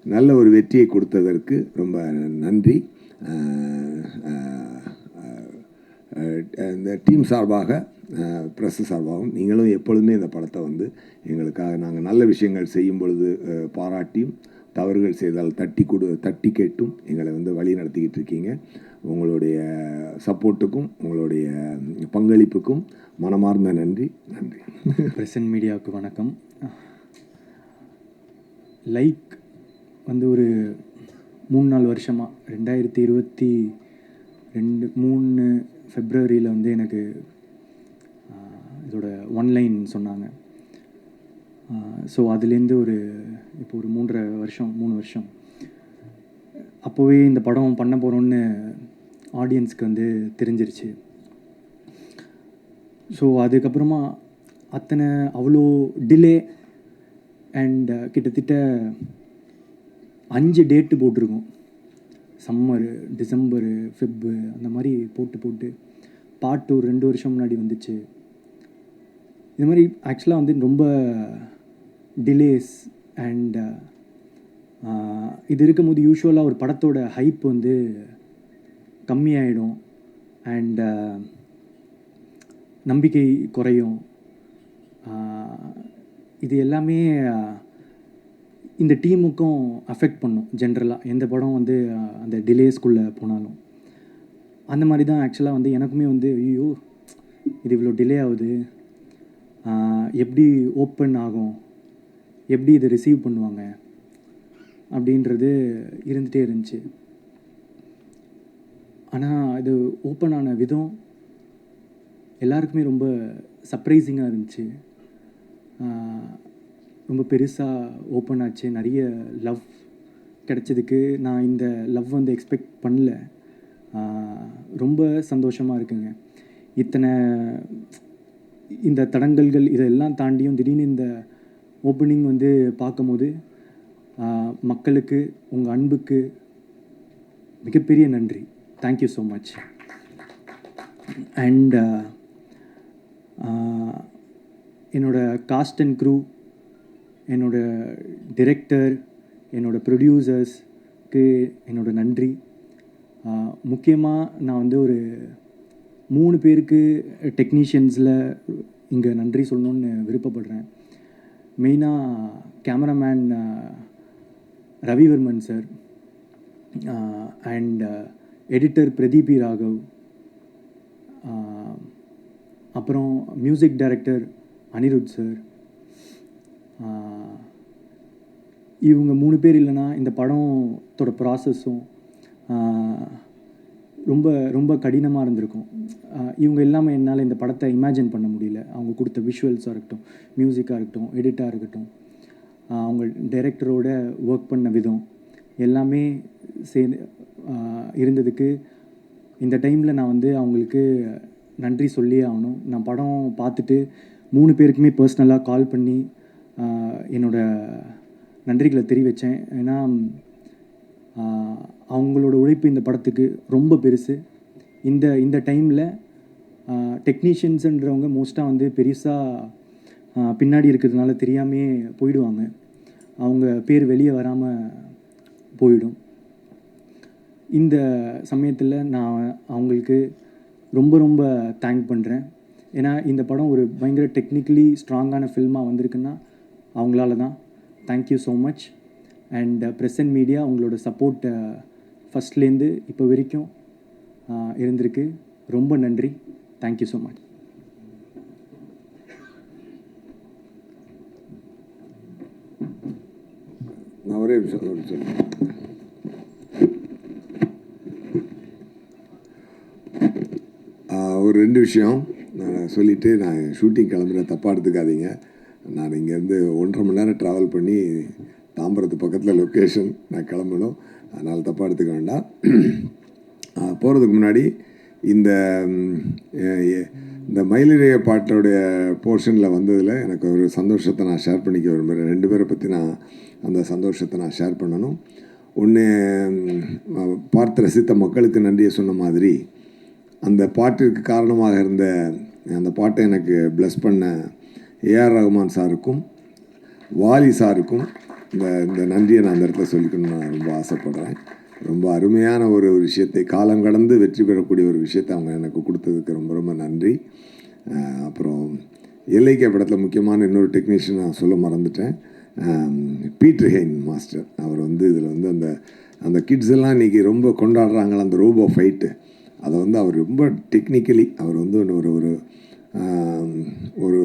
நல்ல ஒரு வெற்றியை கொடுத்ததற்கு ரொம்ப நன்றி. இந்த டீம் சார்பாக, ப்ரெஸ் சார்பாகவும் நீங்களும் எப்பொழுதுமே இந்த படத்தை வந்து எங்களுக்காக நாங்கள் நல்ல விஷயங்கள் செய்யும் பொழுது பாராட்டியும், தவறுகள் செய்தால் தட்டி கேட்டும் எங்களை வந்து வழி நடத்திக்கிட்டு இருக்கீங்க. உங்களுடைய சப்போர்ட்டுக்கும் உங்களுடைய பங்களிப்புக்கும் மனமார்ந்த நன்றி. பிரசன்ட் மீடியாவுக்கு வணக்கம். லைக் வந்து ஒரு 3-4 வருஷமாக 2022 ஃபெப்ரவரியில் வந்து எனக்கு இதோட ஒன்லைன் சொன்னாங்க. ஸோ அதுலேருந்து இப்போ ஒரு 3 வருஷம் அப்போவே இந்த படம் பண்ண போகிறோன்னு ஆடியன்ஸ்க்கு வந்து தெரிஞ்சிருச்சு. ஸோ அதுக்கப்புறமா அவ்வளோ டிலே அண்ட் கிட்டத்தட்ட 5 டேட்டு போட்டிருக்கோம். சம்மரு, டிசம்பரு, ஃபெப்பு அந்த மாதிரி போட்டு பாட்டு ஒரு 2 வருஷம் முன்னாடி வந்துச்சு. இது மாதிரி ஆக்சுவலாக வந்து ரொம்ப டிலேஸ் அண்ட் இது இருக்கும்போது யூஸ்வலாக ஒரு படத்தோட ஹைப் வந்து கம்மியாயிடும் அண்ட் நம்பிக்கை குறையும். இது எல்லாமே இந்த டீமுக்கும் அஃபெக்ட் பண்ணும். ஜென்ரலாக எந்த படம் வந்து அந்த டிலேஸ்குள்ளே போனாலும் அந்த மாதிரி தான் ஆக்சுவலாக வந்து எனக்குமே வந்து ஐயோ இது இவ்வளோ டிலே ஆகுது, எப்படி ஓப்பன் ஆகும், எப்படி இதை ரிசீவ் பண்ணுவாங்க அப்படின்றது இருந்துகிட்டே இருந்துச்சு. ஆனால் இது ஓப்பன் ஆன விதம் எல்லாருக்குமே ரொம்ப சர்ப்ரைசிங்காக இருந்துச்சு. ரொம்ப பெருசாக ஓப்பன் ஆச்சு. நிறைய லவ் கிடைச்சதுக்கு நான் இந்த லவ் வந்து எக்ஸ்பெக்ட் பண்ணல. ரொம்ப சந்தோஷமாக இருக்குங்க. இந்த தடங்கல்கள் இதெல்லாம் தாண்டியும் திடீர்னு இந்த ஓப்பனிங் வந்து பார்க்கும்போது மக்களுக்கு உங்கள் அன்புக்கு மிகப்பெரிய நன்றி. Thank you so much. அண்ட் என்னோடய காஸ்ட் அண்ட் க்ரூ, என்னோடய டிரெக்டர், என்னோடய ப்ரொடியூசர்ஸ்க்கு என்னோடய நன்றி. முக்கியமாக நான் வந்து ஒரு 3 பேருக்கு டெக்னீஷியன்ஸில் இங்கே நன்றி சொல்லணுன்னு விருப்பப்படுறேன். மெயினாக cameraman Ravivarman sir and editor Pradeep Raghav, அப்புறம் மியூசிக் டைரக்டர் அனிருத் சார். இவங்க 3 பேர் இல்லைன்னா இந்த படத்தோட ப்ராசஸும் ரொம்ப ரொம்ப கடினமாக இருந்திருக்கும். இவங்க எல்லாமே என்னால் இந்த படத்தை இமேஜின் பண்ண முடியல. அவங்க கொடுத்த விஷுவல்ஸாக இருக்கட்டும், மியூசிக்காக இருக்கட்டும், எடிட்டாக இருக்கட்டும், அவங்க டைரக்டரோட ஒர்க் பண்ண விதம் எல்லாமே சேர்ந்து இருந்ததுக்கு இந்த டைமில் நான் வந்து அவங்களுக்கு நன்றி சொல்லியே ஆகணும். நான் படம் பார்த்துட்டு 3 பேருக்குமே பர்சனலாக கால் பண்ணி என்னோடய நன்றிகளை தெரிவித்தேன். ஏன்னா அவங்களோட உழைப்பு இந்த படத்துக்கு ரொம்ப பெருசு. இந்த டைமில் டெக்னீஷியன்ஸுன்றவங்க மோஸ்ட்டாக வந்து பெருசாக பின்னாடி இருக்கிறதுனால தெரியாமே போயிடுவாங்க. அவங்க பேர் வெளியே வராமல் போயிடும். இந்த சமயத்தில் நான் அவங்களுக்கு ரொம்ப ரொம்ப தேங்க் பண்ணுறேன். ஏன்னா இந்த படம் ஒரு பயங்கர டெக்னிக்கலி ஸ்ட்ராங்கான ஃபில்மாக வந்திருக்குன்னா அவங்களால தான். Thank you so much. And present media உங்களோட சப்போர்ட்டை ஃபஸ்ட்லேருந்து இப்போ வரைக்கும் இருந்திருக்கு. ரொம்ப நன்றி. Thank you so much. நான் ஒரே நிமிஷம் ஒரு 2 விஷயம் நான் சொல்லிவிட்டு நான் ஷூட்டிங் கிளம்புறேன், தப்பாக எடுத்துக்காதீங்க. நான் இங்கேருந்து 1.5 மணி நேரம் ட்ராவல் பண்ணி தாம்பரத்து பக்கத்தில் லொக்கேஷன் நான் கிளம்பணும், அதனால் தப்பாக எடுத்துக்க வேண்டாம். போகிறதுக்கு முன்னாடி இந்த மயிலிழைய பாட்டோடைய போர்ஷனில் வந்ததில் எனக்கு ஒரு சந்தோஷத்தை நான் ஷேர் பண்ணிக்க விரும்புகிறேன். 2 பேரை பற்றி நான் அந்த சந்தோஷத்தை நான் ஷேர் பண்ணணும். ஒன்று, பார்த்து ரசித்த மக்களுக்கு நன்றியை சொன்ன மாதிரி, அந்த பாட்டிற்கு காரணமாக இருந்த அந்த பாட்டை எனக்கு ப்ளஸ் பண்ண ஏஆர் ரஹ்மான் சாருக்கும் வாலி சாருக்கும் இந்த நன்றியை நான் அந்த இடத்துல சொல்லிக்கணும்னு நான் ரொம்ப ஆசைப்படுறேன். ரொம்ப அருமையான ஒரு விஷயத்தை, காலம் கடந்து வெற்றி பெறக்கூடிய ஒரு விஷயத்தை அவங்க எனக்கு கொடுத்ததுக்கு ரொம்ப ரொம்ப நன்றி. அப்புறம் எல்ஐகே படத்தில் முக்கியமான இன்னொரு டெக்னீஷியன் நான் சொல்ல மறந்துட்டேன், பீட்டர் ஹெயின் மாஸ்டர். அவர் இதில் அந்த கிட்ஸ் எல்லாம் இன்றைக்கி ரொம்ப கொண்டாடுறாங்களா அந்த ரோபோ ஃபைட்டு, அதை அவர் ரொம்ப டெக்னிக்கலி அவர் ஒரு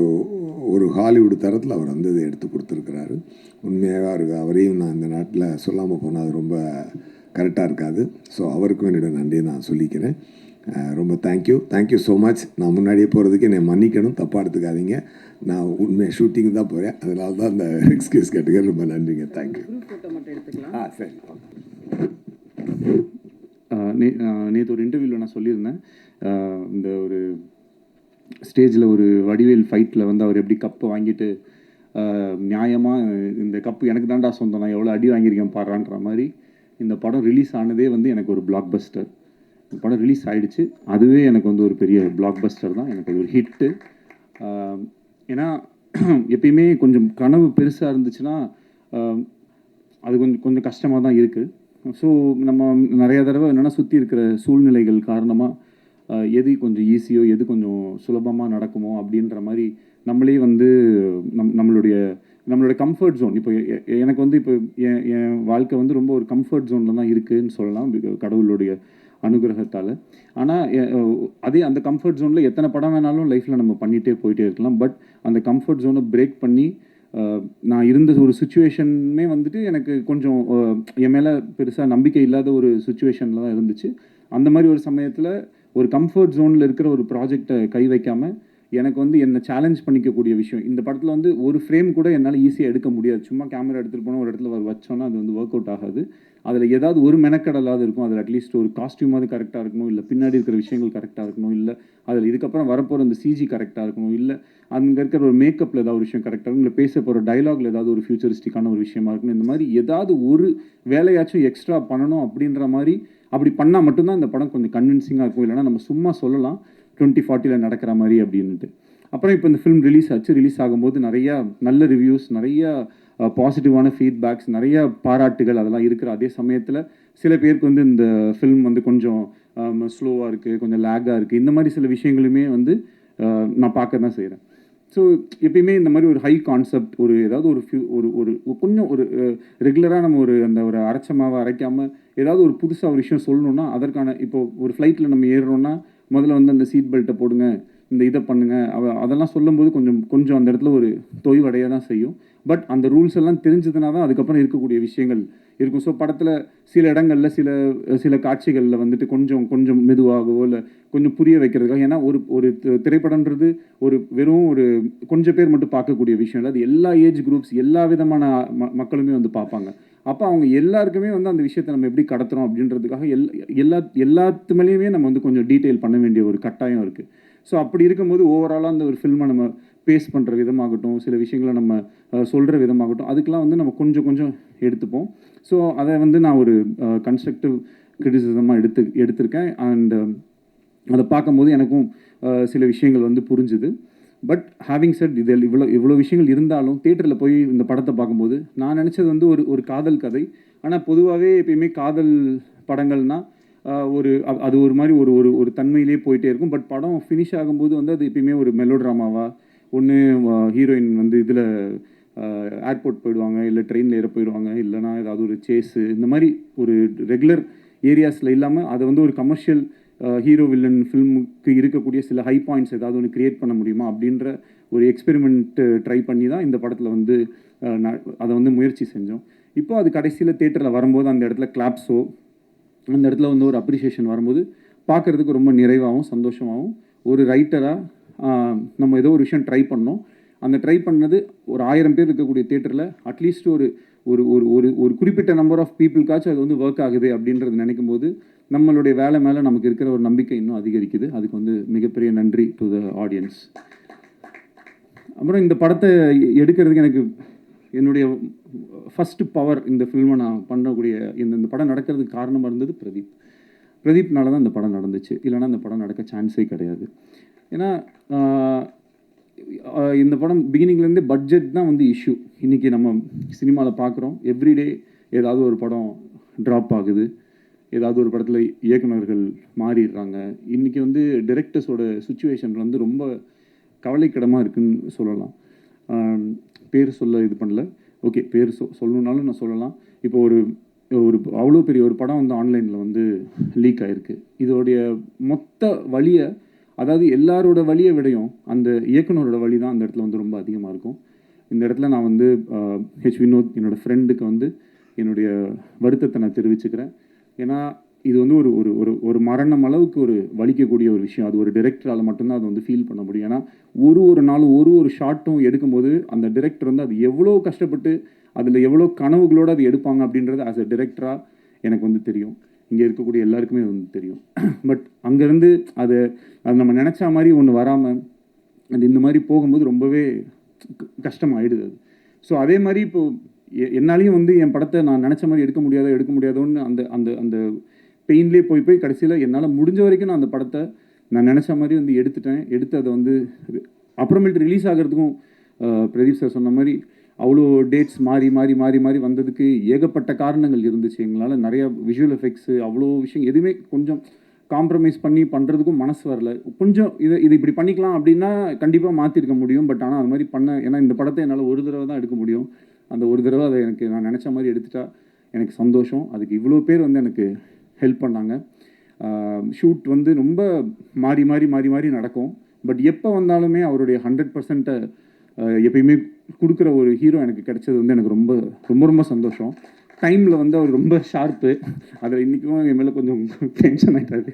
ஒரு ஹாலிவுட் தரத்தில் அவர் இதை எடுத்து கொடுத்துருக்கிறாரு. உண்மையாக அவரையும் நான் இந்த நாட்டில் சொல்லாமல் போனால் அது ரொம்ப கரெக்டாக இருக்காது. ஸோ அவருக்கும் என்னோட நன்றியை நான் சொல்லிக்கிறேன். ரொம்ப தேங்க்யூ ஸோ மச். நான் முன்னாடியே போகிறதுக்கு என்னை மன்னிக்கணும், தப்பாக எடுத்துக்காதீங்க. நான் உண்மையாக ஷூட்டிங் தான் போகிறேன், அதனால தான் அந்த எக்ஸ்கியூஸ் கேட்டுக்க. ரொம்ப நன்றிங்க. தேங்க்யூ. சரி. நேற்று ஒரு இன்டர்வியூவில் நான் சொல்லியிருந்தேன், இந்த ஒரு ஸ்டேஜில் ஒரு வடிவேல் ஃபைட்டில் அவர் எப்படி கப்பை வாங்கிட்டு நியாயமாக இந்த கப்பு எனக்கு தான்டா சொந்தம், நான் எவ்வளோ அடி வாங்கியிருக்கேன் பாடுறான்ற மாதிரி இந்த படம் ரிலீஸ் ஆனதே எனக்கு ஒரு பிளாக் பஸ்டர். இந்த படம் ரிலீஸ் ஆகிடுச்சு, அதுவே எனக்கு ஒரு பெரிய பிளாக் பஸ்டர் தான், எனக்கு ஒரு ஹிட்டு. ஏன்னா எப்பயுமே கொஞ்சம் கனவு பெருசாக இருந்துச்சுன்னா அது கொஞ்சம் கஷ்டமாக தான் இருக்குது. ஸோ நம்ம நிறையா தடவை என்னென்னா சுற்றி இருக்கிற சூழ்நிலைகள் காரணமாக எது கொஞ்சம் ஈஸியோ எது கொஞ்சம் சுலபமாக நடக்குமோ அப்படின்ற மாதிரி நம்மளே நம்மளுடைய கம்ஃபர்ட் ஜோன், இப்போ எனக்கு இப்போ என் வாழ்க்கை ரொம்ப ஒரு கம்ஃபர்ட் ஜோனில் தான் இருக்குதுன்னு சொல்லலாம், கடவுளுடைய அனுகிரகத்தால். ஆனால் அதே அந்த கம்ஃபர்ட் ஜோனில் எத்தனை படம் வேணாலும் லைஃப்பில் நம்ம பண்ணிகிட்டே போயிட்டே இருக்கலாம். பட் அந்த கம்ஃபர்ட் ஜோனை பிரேக் பண்ணி நான் இருந்த ஒரு சுச்சுவேஷனுமே எனக்கு கொஞ்சம் என் மேலே பெருசாக நம்பிக்கை இல்லாத ஒரு சுச்சுவேஷனில் தான் இருந்துச்சு. அந்த மாதிரி ஒரு சமயத்தில் ஒரு கம்ஃபர்ட் ஜோனில் இருக்கிற ஒரு ப்ராஜெக்டை கை வைக்காமல் எனக்கு என்னை சேலஞ்ச் பண்ணிக்கக்கூடிய விஷயம் இந்த படத்தில் ஒரு ஃப்ரேம் கூட என்னால் ஈஸியாக எடுக்க முடியாது. சும்மா கேமரா எடுத்துகிட்டு போனால் ஒரு இடத்துல வச்சோன்னா அது ஒர்க் அவுட் ஆகாது. அதில் ஏதாவது ஒரு மெனக்கடலாவது இருக்கும், அதில் அட்லீஸ்ட் ஒரு காஸ்டியூமாவது கரெக்டாக இருக்கணும், இல்லை பின்னாடி இருக்கிற விஷயங்கள் கரெக்டாக இருக்கணும், இல்லை அதில் இதுக்கப்புறம் வரப்போகிற அந்த சிஜி கரெக்டாக இருக்கணும், இல்லை அங்கே இருக்கிற ஒரு மேக்கப்பில் ஏதாவது ஒரு விஷயம் கரெக்டாக இருக்கணும், இல்லை பேச போகிற டைலாகில் ஏதாவது ஒரு ஃபியூச்சரிஸ்டிக்கான ஒரு விஷயமா இருக்கணும். இந்த மாதிரி ஏதாவது ஒரு வேலையாச்சும் எக்ஸ்ட்ரா பண்ணணும் அப்படின்ற மாதிரி அப்படி பண்ணால் மட்டும்தான் இந்த படம் கொஞ்சம் கன்வின்சிங்காக இருக்கும். இல்லைனா நம்ம சும்மா சொல்லலாம் 2040 நடக்கிற மாதிரி அப்படின்ட்டு. அப்புறம் இப்போ இந்த ஃபிலிம் ரிலீஸ் ஆச்சு. ரிலீஸ் ஆகும்போது நிறையா நல்ல ரிவ்யூஸ், நிறையா பாசிட்டிவான ஃபீட்பேக்ஸ், நிறைய பாராட்டுகள் அதெல்லாம் இருக்கிற அதே சமயத்தில் சில பேருக்கு இந்த ஃபிலிம் கொஞ்சம் ஸ்லோவாக இருக்குது, கொஞ்சம் லேக்காக இருக்குது, இந்த மாதிரி சில விஷயங்களுமே நான் பார்க்க தான் செய்கிறேன். ஸோ எப்பயுமே இந்த மாதிரி ஒரு ஹை கான்செப்ட், ஒரு ஏதாவது ஒரு கொஞ்சம் ஒரு ரெகுலராக நம்ம ஒரு அரைச்ச மாவை அரைக்காமல் ஏதாவது ஒரு புதுசாக ஒரு விஷயம் சொல்லணுன்னா அதற்கான இப்போது ஒரு ஃப்ளைட்டில் நம்ம ஏறுறோன்னா முதல்ல அந்த சீட் பெல்ட்டை போடுங்க, இந்த இதை பண்ணுங்கள், அதெல்லாம் சொல்லும்போது கொஞ்சம் அந்த இடத்துல ஒரு தொய்வடைய தான் செய்யும். பட் அந்த ரூல்ஸ் எல்லாம் தெரிஞ்சதுனா தான் அதுக்கப்புறம் இருக்கக்கூடிய விஷயங்கள் இருக்கும். ஸோ படத்தில் சில இடங்களில் சில காட்சிகளில் கொஞ்சம் மெதுவாகவோ இல்லை கொஞ்சம் புரிய வைக்கிறதுக்காக, ஏன்னா ஒரு திரைப்படன்றது வெறும் கொஞ்சம் பேர் மட்டும் பார்க்கக்கூடிய விஷயம் இல்லை, அது எல்லா ஏஜ் குரூப்ஸ் எல்லா விதமான மக்களுமே பார்ப்பாங்க. அப்போ அவங்க எல்லாருக்குமே அந்த விஷயத்தை நம்ம எப்படி கடத்துகிறோம் அப்படின்றதுக்காக எல்லாத்து மேலேயுமே நம்ம கொஞ்சம் டீட்டெயில் பண்ண வேண்டிய ஒரு கட்டாயம் இருக்குது. ஸோ அப்படி இருக்கும்போது ஓவராலாக அந்த ஒரு ஃபில்மை நம்ம பேஸ் பண்ணுற விதமாகட்டும், சில விஷயங்களை நம்ம சொல்கிற விதமாகட்டும், அதுக்கெலாம் நம்ம கொஞ்சம் எடுத்துப்போம். ஸோ அதை நான் ஒரு கன்ஸ்ட்ரக்டிவ் கிரிட்டிசிசமாக எடுத்திருக்கேன். அண்ட் அதை பார்க்கும்போது எனக்கும் சில விஷயங்கள் புரிஞ்சுது. பட் ஹேவிங் செட் இது இவ்வளோ விஷயங்கள் இருந்தாலும் தியேட்டரில் போய் இந்த படத்தை பார்க்கும்போது நான் நினச்சது ஒரு காதல் கதை. ஆனால் பொதுவாகவே எப்பயுமே காதல் படங்கள்னால் அது ஒரு மாதிரி ஒரு தன்மையிலே போயிட்டே இருக்கும். பட் படம் ஃபினிஷ் ஆகும்போது அது எப்பயுமே ஒரு மெலோ ட்ராமாவாக, ஒன்று ஹீரோயின் இதில் ஏர்போர்ட் போயிடுவாங்க, இல்லை ட்ரெயினில் ஏற போயிடுவாங்க, இல்லைனா ஏதாவது ஒரு சேஸு, இந்த மாதிரி ஒரு ரெகுலர் ஏரியாஸில் இல்லாமல் அதை வந்து ஒரு கமர்ஷியல் ஹீரோ வில்லன் ஃபில்முக்கு இருக்கக்கூடிய சில ஹை பாயிண்ட்ஸ் ஏதாவது ஒன்று க்ரியேட் பண்ண முடியுமா அப்படின்ற ஒரு எக்ஸ்பெரிமெண்ட் ட்ரை பண்ணி தான் இந்த படத்தில் வந்து அதை வந்து முயற்சி செஞ்சோம். இப்போ அது கடைசியில் தேட்டரில் வரும்போது அந்த இடத்துல கிளாப்ஸோ அந்த இடத்துல வந்து ஒரு அப்ரிஷியேஷன் வரும்போது பார்க்குறதுக்கு ரொம்ப நிறைவாகவும் சந்தோஷமாகவும் ஒரு ரைட்டராக நம்ம ஏதோ ஒரு விஷயம் ட்ரை பண்ணோம். அந்த ட்ரை பண்ணது ஒரு 1000 பேர் இருக்கக்கூடிய தேட்டரில் அட்லீஸ்ட் ஒரு ஒரு ஒரு ஒரு ஒரு குறிப்பிட்ட நம்பர் ஆஃப் பீப்புளுக்காச்சும் அது வந்து ஒர்க் ஆகுது அப்படின்றது நினைக்கும் போது நம்மளுடைய வேலை மேலே நமக்கு இருக்கிற ஒரு நம்பிக்கை இன்னும் அதிகரிக்குது. அதுக்கு வந்து மிகப்பெரிய நன்றி டு த ஆடியன்ஸ். அப்புறம் இந்த படத்தை எடுக்கிறதுக்கு எனக்கு என்னுடைய ஃபஸ்ட்டு பவர் இந்த ஃபில்மை நான் பண்ணக்கூடிய இந்த படம் நடக்கிறதுக்கு காரணமாக இருந்தது பிரதீப்னால தான் இந்த படம் நடந்துச்சு. இல்லைனா இந்த படம் நடக்க சான்ஸே கிடையாது. ஏன்னா இந்த படம் பிகினிங்லேருந்தே பட்ஜெட் தான் வந்து இஷ்யூ. இன்றைக்கி நம்ம சினிமாவில் பார்க்குறோம், எவ்ரிடே ஏதாவது ஒரு படம் ட்ராப் ஆகுது, ஏதாவது ஒரு படத்தில் இயக்குநர்கள் மாறிடுறாங்க. இன்றைக்கி வந்து டிரெக்டர்ஸோட சுச்சுவேஷன் வந்து ரொம்ப கவலைக்கிடமாக இருக்குதுன்னு சொல்லலாம். பேர் சொல்ல இது பண்ணல, ஓகே பேர் சொல்லணுன்னாலும் நான் சொல்லலாம். இப்போ ஒரு அவ்வளோ பெரிய ஒரு படம் வந்து ஆன்லைனில் வந்து லீக் ஆகிருக்கு. இதோடைய மொத்த வழியை, அதாவது எல்லாரோட வழியை விடையும் அந்த இயக்குனரோட வழி தான் அந்த இடத்துல வந்து ரொம்ப அதிகமாக இருக்கும். இந்த இடத்துல நான் வந்து ஹெச் வினோத் என்னோடய ஃப்ரெண்டுக்கு வந்து என்னுடைய வருத்தத்தை நான் தெரிவிச்சுக்கிறேன். ஏன்னா இது வந்து ஒரு ஒரு ஒரு மரணம் அளவுக்கு ஒரு வலிக்கக்கூடிய ஒரு விஷயம். அது ஒரு டிரெக்டரால் மட்டும்தான் அதை வந்து ஃபீல் பண்ண முடியும். ஏன்னா ஒரு நாளும் ஒரு ஷாட்டும் எடுக்கும்போது அந்த டிரெக்டர் வந்து அது எவ்வளோ கஷ்டப்பட்டு அதில் எவ்வளோ கனவுகளோடு அது எடுப்பாங்க அப்படின்றது ஆஸ் அ டிரெக்டராக எனக்கு வந்து தெரியும். இங்கே இருக்கக்கூடிய எல்லாருக்குமே வந்து தெரியும். பட் அங்கேருந்து அது நம்ம நினச்ச மாதிரி ஒன்று வராமல் அது இந்த மாதிரி போகும்போது ரொம்பவே கஷ்டமாயிடுது அது. ஸோ அதே மாதிரி இப்போது என்னாலையும் வந்து என் படத்தை நான் நினச்ச மாதிரி எடுக்க முடியாதோன்னு அந்த அந்த அந்த பெயின்லேயே போய் கடைசியில் என்னால் முடிஞ்ச வரைக்கும் நான் அந்த படத்தை நான் நினச்ச மாதிரி வந்து எடுத்து அதை வந்து அப்புறமேட்டு ரிலீஸ் ஆகிறதுக்கும் பிரதீப் சார் சொன்ன மாதிரி அவ்வளோ டேட்ஸ் மாறி வந்ததுக்கு ஏகப்பட்ட காரணங்கள் இருந்துச்சு. எங்களால் நிறையா விஷுவல் எஃபெக்ட்ஸு அவ்வளோ விஷயம் எதுவுமே கொஞ்சம் காம்ப்ரமைஸ் பண்ணி பண்ணுறதுக்கும் மனசு வரல. கொஞ்சம் இது இப்படி பண்ணிக்கலாம் அப்படின்னா கண்டிப்பாக மாற்றிருக்க முடியும். பட் ஆனால் அது மாதிரி ஏன்னா இந்த படத்தை என்னால் ஒரு தடவை தான் எடுக்க முடியும். அந்த ஒரு தடவை அதை நான் நினச்ச மாதிரி எடுத்துட்டா எனக்கு சந்தோஷம். அதுக்கு இவ்வளோ பேர் வந்து எனக்கு ஹெல்ப் பண்ணாங்க. ஷூட் வந்து ரொம்ப மாறி நடக்கும். பட் எப்போ வந்தாலுமே அவருடைய 100% எப்பயுமே கொடுக்குற ஒரு ஹீரோ எனக்கு கிடைச்சது வந்து எனக்கு ரொம்ப சந்தோஷம். டைமில் வந்து அவர் ரொம்ப ஷார்ப்பு. அதில் இன்றைக்கும் என் மேலே கொஞ்சம் டென்ஷன் ஆகிட்டாரு.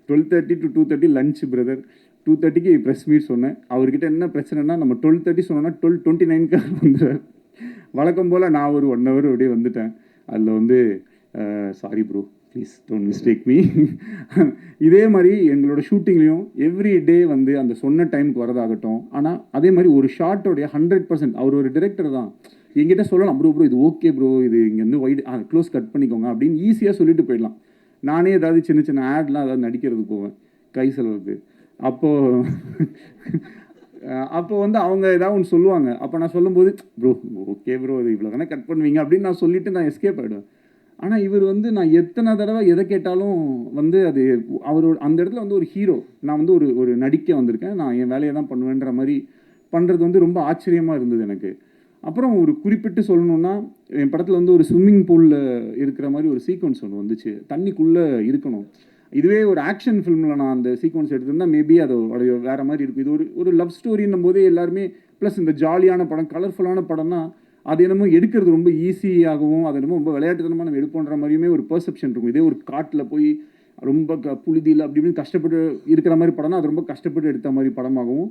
12:30 to 2:30 லஞ்ச் பிரதர், 2:30க்கு ப்ரெஸ் மீட் சொன்னேன். அவர்கிட்ட என்ன பிரச்சனைனா நம்ம 12:30 சொன்னோன்னா 12:29க்கு வந்துடுறார். வழக்கம் போல் நான் ஒரு 1 hour அப்படியே வந்துட்டேன். அதில் வந்து sorry bro, please don't mistake me. இதே மாதிரி எங்களோட ஷூட்டிங்லேயும் எவ்ரி டே வந்து அந்த சொன்ன டைமுக்கு வரதாகட்டும். ஆனால் அதே மாதிரி ஒரு ஷார்ட்டோடைய 100% அவர் ஒரு டிரெக்டர் தான். என்கிட்ட சொல்லலாம், ப்ரோ இது ஓகே ப்ரோ, இது இங்கேருந்து வைடு க்ளோஸ் கட் பண்ணிக்கோங்க அப்படின்னு ஈஸியாக சொல்லிட்டு போயிடலாம். நானே ஏதாவது சின்ன ஆட்லாம் ஏதாவது நடிக்கிறதுக்கு போவேன் கை செலவுக்கு. அப்போ வந்து அவங்க ஏதாவது ஒன்று சொல்லுவாங்க. அப்போ நான் சொல்லும்போது ப்ரோ ஓகே ப்ரோ இது இவ்வளோ தானே கட் பண்ணுவீங்க அப்படின்னு நான் சொல்லிவிட்டு நான் எஸ்கேப் ஆகிடுவேன். ஆனால் இவர் வந்து நான் எத்தனை தடவை எதை கேட்டாலும் வந்து அது அவர் அந்த இடத்துல வந்து ஒரு ஹீரோ. நான் வந்து ஒரு நடிக்க வந்திருக்கேன், நான் என் வேலையை தான் பண்ணுவேன்ற மாதிரி பண்ணுறது வந்து ரொம்ப ஆச்சரியமாக இருந்தது எனக்கு. அப்புறம் ஒரு குறிப்பிட்டு சொல்லணுன்னா என் படத்தில் வந்து ஒரு ஸ்விம்மிங் பூலில் இருக்கிற மாதிரி ஒரு சீக்வன்ஸ் ஒன்று வந்துச்சு. தண்ணிக்குள்ளே இருக்கணும். இதுவே ஒரு ஆக்ஷன் ஃபிலிமில் நான் அந்த சீக்வன்ஸ் எடுத்திருந்தால் மேபி அது வேறு மாதிரி இருக்கும். இது ஒரு லவ் ஸ்டோரின்னும் போதே எல்லாருமே ப்ளஸ் இந்த ஜாலியான படம், கலர்ஃபுல்லான படம்னா அது என்னமோ எடுக்கிறது ரொம்ப ஈஸியாகவும் அது என்னமோ ரொம்ப விளையாட்டுத்தனமாக நம்ம எடுப்போன்ற மாதிரியுமே ஒரு பெர்செப்ஷன் இருக்கும். இதே ஒரு காட்டில் போய் ரொம்ப புழுதியில் அப்படி இப்படின்னு கஷ்டப்பட்டு இருக்கிற மாதிரி படம்னா அது ரொம்ப கஷ்டப்பட்டு எடுத்த மாதிரி படமாகவும்,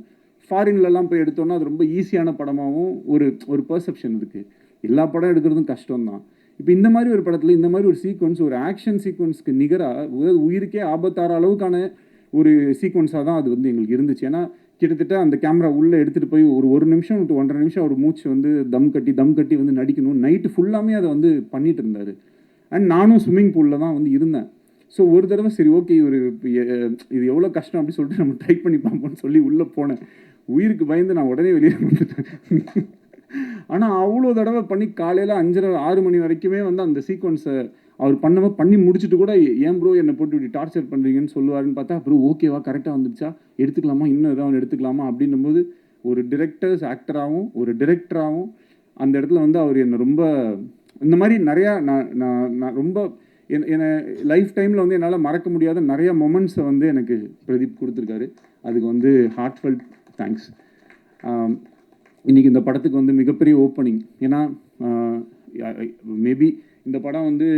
ஃபாரின்லலாம் போய் எடுத்தோன்னா அது ரொம்ப ஈஸியான படமாகவும் ஒரு பெர்செப்ஷன் இருக்குது. எல்லா படம் எடுக்கிறதும் கஷ்டம்தான். இப்போ இந்த மாதிரி ஒரு படத்தில் இந்த மாதிரி ஒரு சீக்வன்ஸ், ஒரு ஆக்ஷன் சீக்வன்ஸ்க்கு நிகராக உயிருக்கே ஆபத்தார அளவுக்கான ஒரு சீக்வன்ஸாக தான் அது வந்து எங்களுக்கு இருந்துச்சு. ஏன்னா கிட்டத்தட்ட அந்த கேமரா உள்ளே எடுத்துகிட்டு போய் ஒரு நிமிஷம் to 1.5 நிமிஷம் ஒரு மூச்சு வந்து தம் கட்டி வந்து நடிக்கணும். நைட்டு ஃபுல்லாமே அதை வந்து பண்ணிகிட்டு இருந்தார். அண்ட் நானும் ஸ்விம்மிங் பூலில் தான் வந்து இருந்தேன். ஸோ ஒரு தடவை சரி ஓகே இது எவ்வளோ கஷ்டம் அப்படின்னு சொல்லிட்டு நம்ம ட்ரை பண்ணி பார்ப்போம்னு சொல்லி உள்ளே போனேன். உயிருக்கு பயந்து நான் உடனே வெளியே வந்துட்டேன். ஆனால் அவ்வளோ தடவை பண்ணி காலையில் 5:30-6 மணி வரைக்குமே வந்து அந்த சீக்வன்ஸை அவர் பண்ணி முடிச்சுட்டு கூட ஏன் ப்ரோ என்னை போட்டு இப்படி டார்ச்சர் பண்ணுறீங்கன்னு சொல்லுவாருன்னு பார்த்தா அப்புறம் ஓகேவா கரெக்டாக வந்துடுச்சா எடுத்துக்கலாமா இன்னும் ஏதாவது எடுத்துக்கலாமா அப்படின்னும்போது ஒரு ஆக்டராகவும் ஒரு டிரெக்டராகவும் அந்த இடத்துல வந்து அவர் என்னை ரொம்ப இந்த மாதிரி நிறையா நான் ரொம்ப என்னை லைஃப் டைமில் வந்து என்னால் மறக்க முடியாத நிறைய மொமெண்ட்ஸை வந்து எனக்கு பிரதீப் கொடுத்துருக்காரு. அதுக்கு வந்து ஹார்ட்ஃபெல்ட் தேங்க்ஸ். இன்றைக்கி இந்த படத்துக்கு வந்து மிகப்பெரிய ஓப்பனிங். ஏன்னா மேபி இந்த படம் வந்து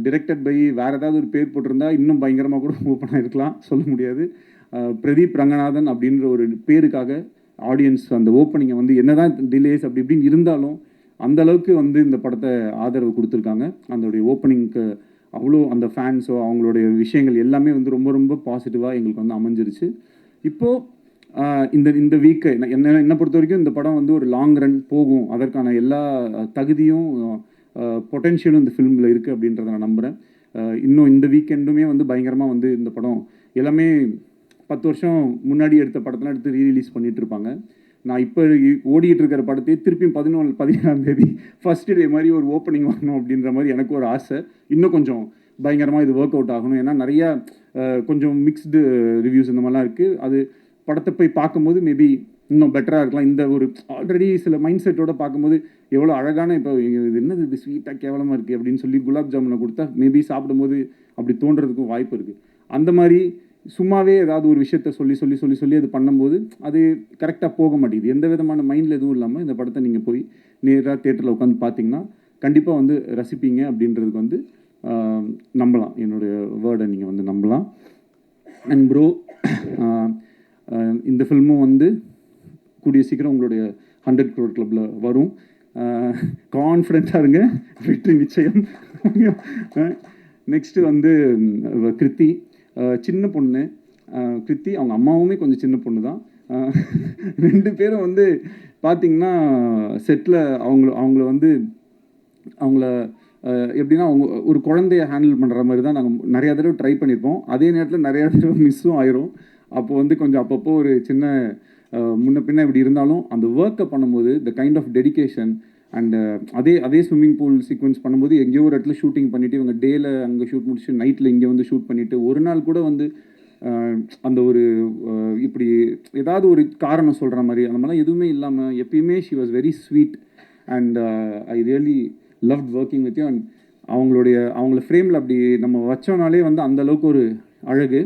டிரெக்டட் பை வேறு ஏதாவது ஒரு பேர் போட்டிருந்தா இன்னும் பயங்கரமாக கூட ஓப்பனாக இருக்கலாம், சொல்ல முடியாது. பிரதீப் ரங்கநாதன் அப்படின்ற ஒரு பேருக்காக ஆடியன்ஸ் அந்த ஓப்பனிங்கை வந்து என்னதான் டிலேஸ் அப்படி இப்படின்னு இருந்தாலும் அந்த அளவுக்கு வந்து இந்த படத்தை ஆதரவு கொடுத்துருக்காங்க. அதோடைய ஓப்பனிங்க்கு அவ்வளோ அந்த ஃபேன்ஸோ அவங்களுடைய விஷயங்கள் எல்லாமே வந்து ரொம்ப ரொம்ப பாசிட்டிவாக எங்களுக்கு வந்து அமைஞ்சிருச்சு. இப்போது இந்த வீக்கு என்னை பொறுத்த வரைக்கும் இந்த படம் வந்து ஒரு லாங் ரன் போகும், அதற்கான எல்லா தகுதியும் பொட்டென்ஷியலும் இந்த ஃபிலிமில் இருக்குது அப்படின்றத நான் நம்புகிறேன். இன்னும் இந்த வீக்கெண்டுமே வந்து பயங்கரமாக வந்து இந்த படம் எல்லாமே 10 வருஷம் முன்னாடி எடுத்த படத்தெல்லாம் எடுத்து ரீரிலீஸ் பண்ணிகிட்டு இருப்பாங்க. நான் இப்போ ஓடிட்டு இருக்கிற படத்தையே திருப்பியும் 17ஆம் தேதி ஃபர்ஸ்ட் டே மாதிரி ஒரு ஓப்பனிங் வரணும் அப்படின்ற மாதிரி எனக்கு ஒரு ஆசை. இன்னும் கொஞ்சம் பயங்கரமாக இது ஒர்க் அவுட் ஆகணும். ஏன்னா நிறையா கொஞ்சம் மிக்ஸ்டு ரிவ்யூஸ் இந்த மாதிரிலாம் இருக்குது. அது படத்தை போய் பார்க்கும்போது மேபி இன்னும் பெட்டராக இருக்கலாம். இந்த ஒரு ஆல்ரெடி சில மைண்ட் செட்டோடு பார்க்கும்போது எவ்வளோ அழகான இப்போ இது என்னது இது ஸ்வீட்டாக கேவலமாக இருக்குது அப்படின்னு சொல்லி குலாப் ஜாமுனை கொடுத்தா மேபி சாப்பிடும்போது அப்படி தோன்றதுக்கும் வாய்ப்பு இருக்குது. அந்த மாதிரி சும்மாவே ஏதாவது ஒரு விஷயத்த சொல்லி அது பண்ணும்போது அது கரெக்டாக போக மாட்டேங்குது. எந்த விதமான மைண்டில் எதுவும் இல்லாமல் இந்த படத்தை நீங்கள் போய் நேராக தேட்டரில் உட்காந்து பார்த்தீங்கன்னா கண்டிப்பாக வந்து ரசிப்பீங்க அப்படின்றதுக்கு வந்து நம்பலாம். என்னுடைய வேர்டை நீங்கள் வந்து நம்பலாம். அண்ட் ப்ரோ, இந்த ஃபில்மும் வந்து கூடிய சீக்கிரம் உங்களுடைய 100 crore கிளப்பில் வரும். கான்ஃபிடென்ட்டாக இருங்க, வெற்றி நிச்சயம். நெக்ஸ்ட்டு வந்து கிருத்தி, சின்ன பொண்ணு. கிருத்தி அவங்க அம்மாவுமே கொஞ்சம் சின்ன பொண்ணு தான். 2 பேரும் வந்து பார்த்திங்கன்னா செட்டில் அவங்கள வந்து அவங்கள எப்படின்னா அவங்க ஒரு குழந்தைய ஹேண்டில் பண்ணுற மாதிரி தான் நாங்கள் நிறையா தடவை ட்ரை பண்ணியிருப்போம். அதே நேரத்தில் நிறையா தடவை மிஸ்ஸும் ஆயிரும். அப்போ வந்து கொஞ்சம் அப்பப்போ ஒரு சின்ன முன்ன பின்ன இப்படி இருந்தாலும் அந்த ஒர்க்கை பண்ணும்போது the kind of dedication and அதே ஸ்விம்மிங் பூல் சீக்வன்ஸ் பண்ணும்போது எங்கேயோ ஒரு இடத்துல ஷூட்டிங் பண்ணிவிட்டு இவங்க டேயில் அங்கே ஷூட் முடிச்சுட்டு நைட்டில் இங்கே வந்து ஷூட் பண்ணிவிட்டு ஒரு நாள் கூட வந்து அந்த ஒரு இப்படி ஏதாவது ஒரு காரணம் சொல்கிற மாதிரி அந்த மாதிரிலாம் எதுவுமே இல்லாமல் எப்பயுமே she was very sweet and I really loved working with you. And அவங்கள ஃப்ரேமில் அப்படி நம்ம வச்சோனாலே வந்து அந்தளவுக்கு ஒரு அழகு.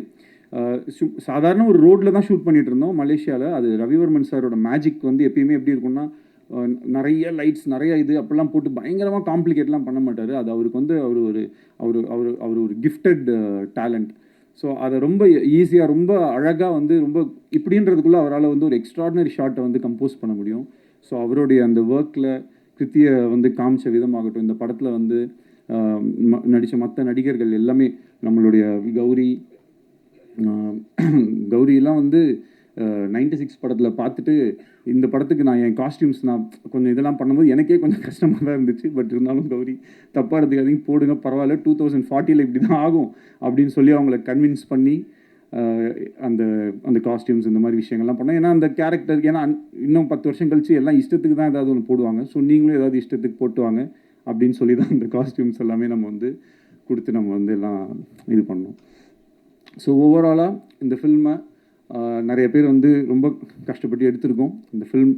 சாதாரண ஒரு ரோட்டில் தான் ஷூட் பண்ணிகிட்டு இருந்தோம் மலேசியாவில். அது ரவிவர்மன் சாரோட மேஜிக் வந்து எப்பயுமே எப்படி இருக்குன்னா நிறைய லைட்ஸ் நிறைய இது அப்படிலாம் போட்டு பயங்கரமாக காம்ப்ளிகேட்லாம் பண்ண மாட்டார். அது அவருக்கு வந்து அவர் ஒரு கிஃப்டட் டேலண்ட். ஸோ அதை ரொம்ப ஈஸியாக ரொம்ப அழகாக வந்து ரொம்ப இப்படின்றதுக்குள்ளே அவரால் வந்து ஒரு எக்ஸ்ட்ராடினரி ஷாட்டை வந்து கம்போஸ் பண்ண முடியும். ஸோ அவருடைய அந்த ஒர்க்கில் கிருத்தியை வந்து காமிச்ச விதமாகட்டும், இந்த படத்தில் வந்து நடித்த மற்ற நடிகர்கள் எல்லாமே, நம்மளுடைய கௌரியெல்லாம் வந்து 96 படத்தில் பார்த்துட்டு இந்த படத்துக்கு நான் என் காஸ்டியூம்ஸ் நான் கொஞ்சம் இதெல்லாம் பண்ணும்போது எனக்கே கொஞ்சம் கஷ்டமாக தான் இருந்துச்சு. பட் இருந்தாலும் கௌரி தப்பாக எடுத்துக்காதீங்க, போடுங்க பரவாயில்ல, 2040 இப்படி தான் ஆகும் அப்படின்னு சொல்லி அவங்கள கன்வின்ஸ் பண்ணி அந்த காஸ்டியூம்ஸ் இந்த மாதிரி விஷயங்கள்லாம் பண்ணோம். ஏன்னா அந்த கேரக்டர், ஏன்னா இன்னும் 10 வருஷம் கழிச்சு எல்லாம் இஷ்டத்துக்கு தான் ஏதாவது ஒன்று போடுவாங்க. ஸோ நீங்களும் ஏதாவது இஷ்டத்துக்கு போட்டுவாங்க அப்படின்னு சொல்லி தான் அந்த காஸ்டியூம்ஸ் எல்லாமே நம்ம வந்து கொடுத்து நம்ம வந்து எல்லாம் இது பண்ணோம். ஸோ ஓவராலாக இந்த ஃபில்மை நிறைய பேர் வந்து ரொம்ப கஷ்டப்பட்டு எடுத்திருக்கோம். இந்த ஃபில்ம்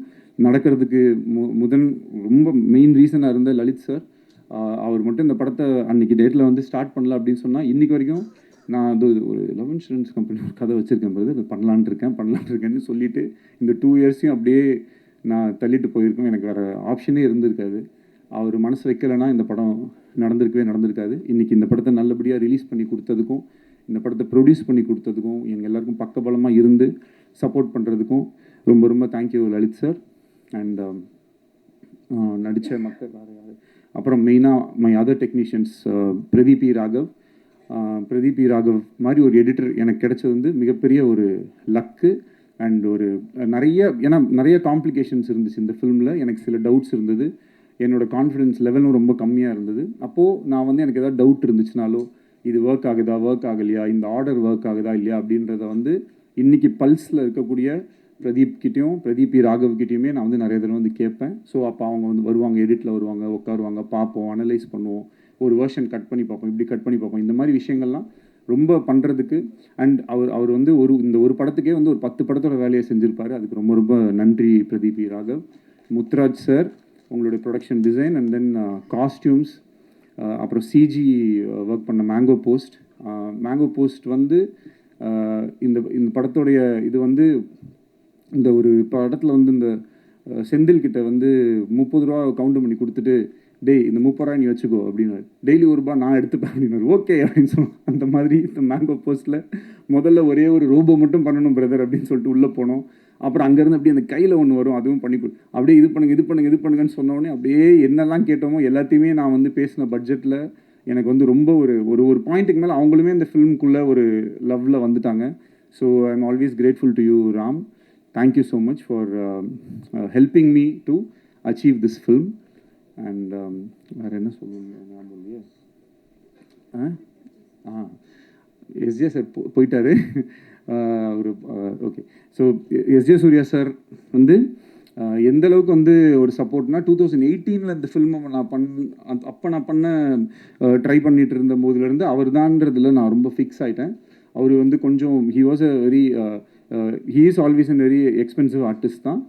நடக்கிறதுக்கு ரொம்ப மெயின் ரீசனாக இருந்த லலித் சார். அவர் மட்டும் இந்த படத்தை அன்றைக்கி டேட்டில் வந்து ஸ்டார்ட் பண்ணல அப்படின்னு சொன்னால் இன்றைக்கி வரைக்கும் நான் அது ஒரு 11 இன்சூரன்ஸ் கம்பெனி ஒரு கதை வச்சுருக்கேன் போது அது பண்ணலான்ட்டு இருக்கேன்னு சொல்லிவிட்டு இந்த 2 இயர்ஸையும் அப்படியே நான் தள்ளிட்டு போயிருக்கோம். எனக்கு வேறு ஆப்ஷனே இருந்திருக்காது. அவர் மனசு வைக்கலைன்னா இந்த படம் நடந்திருக்காது. இன்றைக்கி இந்த படத்தை நல்லபடியாக ரிலீஸ் பண்ணி கொடுத்ததுக்கும் இந்த படத்தை ப்ரொடியூஸ் பண்ணி கொடுத்ததுக்கும் எங்கள் எல்லாருக்கும் பக்கபலமாக இருந்து சப்போர்ட் பண்ணுறதுக்கும் ரொம்ப ரொம்ப தேங்க்யூ லலித் சார். அண்ட் நடித்த மக்கள் அப்புறம் மெயினாக my other technicians Pradeep Raghav மாதிரி ஒரு எடிட்டர் எனக்கு கிடைச்சது வந்து மிகப்பெரிய ஒரு லக்கு. அண்ட் ஒரு நிறைய காம்ப்ளிகேஷன்ஸ் இருந்துச்சு இந்த ஃபிலிமில். எனக்கு சில டவுட்ஸ் இருந்தது, என்னோடய கான்ஃபிடென்ஸ் லெவலும் ரொம்ப கம்மியாக இருந்தது. அப்போது நான் வந்து எனக்கு ஏதாவது டவுட் இருந்துச்சுனாலோ இது ஒர்க் ஆகலையா, இந்த ஆர்டர் ஒர்க் ஆகுதா இல்லையா அப்படின்றத வந்து இன்றைக்கி பல்ஸில் இருக்கக்கூடிய பிரதீப் ராகவ்கிட்டையுமே நான் வந்து நிறைய தடவை வந்து கேட்பேன். ஸோ அப்போ அவங்க வந்து வருவாங்க, எடிட்டில் வருவாங்க, உட்காருவாங்க, பார்ப்போம், அனலைஸ் பண்ணுவோம், ஒரு வெர்ஷன் கட் பண்ணி பார்ப்போம், இப்படி கட் பண்ணி பார்ப்போம். இந்த மாதிரி விஷயங்கள்லாம் ரொம்ப பண்ணுறதுக்கு அண்ட் அவர் வந்து இந்த ஒரு படத்துக்கே வந்து ஒரு 10 படத்தோட வேலையை செஞ்சுருப்பார். அதுக்கு ரொம்ப ரொம்ப நன்றி பிரதீப் ராகவ். முத்துராஜ் சார், உங்களுடைய production design and then costumes அப்புறம் சிஜி ஒர்க் பண்ண மேங்கோ போஸ்ட் வந்து இந்த இந்த படத்தோடைய இது வந்து இந்த ஒரு படத்தில் வந்து இந்த செந்தில் கிட்ட வந்து 30 ரூபா கவுண்ட் பண்ணி கொடுத்துட்டு, டேய் இந்த 30 ரூபா நீ வச்சுக்கோ அப்படின்னு, டெய்லி ₹1 நான் எடுத்துப்பேன் அப்படின்னு, ஓகே அப்படின்னு சொன்னோம். அந்த மாதிரி இந்த மேங்கோ போஸ்ட்டில் முதல்ல ஒரே ஒரு ரோபோ மட்டும் பண்ணணும் பிரதர் அப்படின்னு சொல்லிட்டு உள்ளே போனோம். அப்புறம் அங்கேருந்து அப்படியே அந்த கையில் ஒன்று வரும், அதுவும் பண்ணி அப்படியே இது பண்ணுங்கன்னு சொன்னோடனே அப்படியே என்னெல்லாம் கேட்டோமோ எல்லாத்தையுமே நான் வந்து பேசின பட்ஜெட்டில் எனக்கு வந்து ரொம்ப ஒரு பாயிண்ட்டுக்கு மேலே அவங்களுமே இந்த ஃபிலிம்குள்ளே ஒரு லவ்வில் வந்துட்டாங்க. So I am always grateful to you Ram. Thank you so much for helping me to achieve this film. And வேறு என்ன சொல்லுங்க ஞாபகம் இல்லையா? எஸ்ஜே சார் போயிட்டாரு. ஒரு okay. So SJ Suryah sir வந்து எந்த அளவுக்கு வந்து ஒரு சப்போர்ட்னா 2018 இந்த ஃபில்மை நான் பண்ண ட்ரை பண்ணிட்டு இருந்த போதுலேருந்து அவர் தான்றதுல நான் ரொம்ப ஃபிக்ஸ் ஆகிட்டேன். அவர் வந்து கொஞ்சம் he was a very he is always an very expensive artist தான்.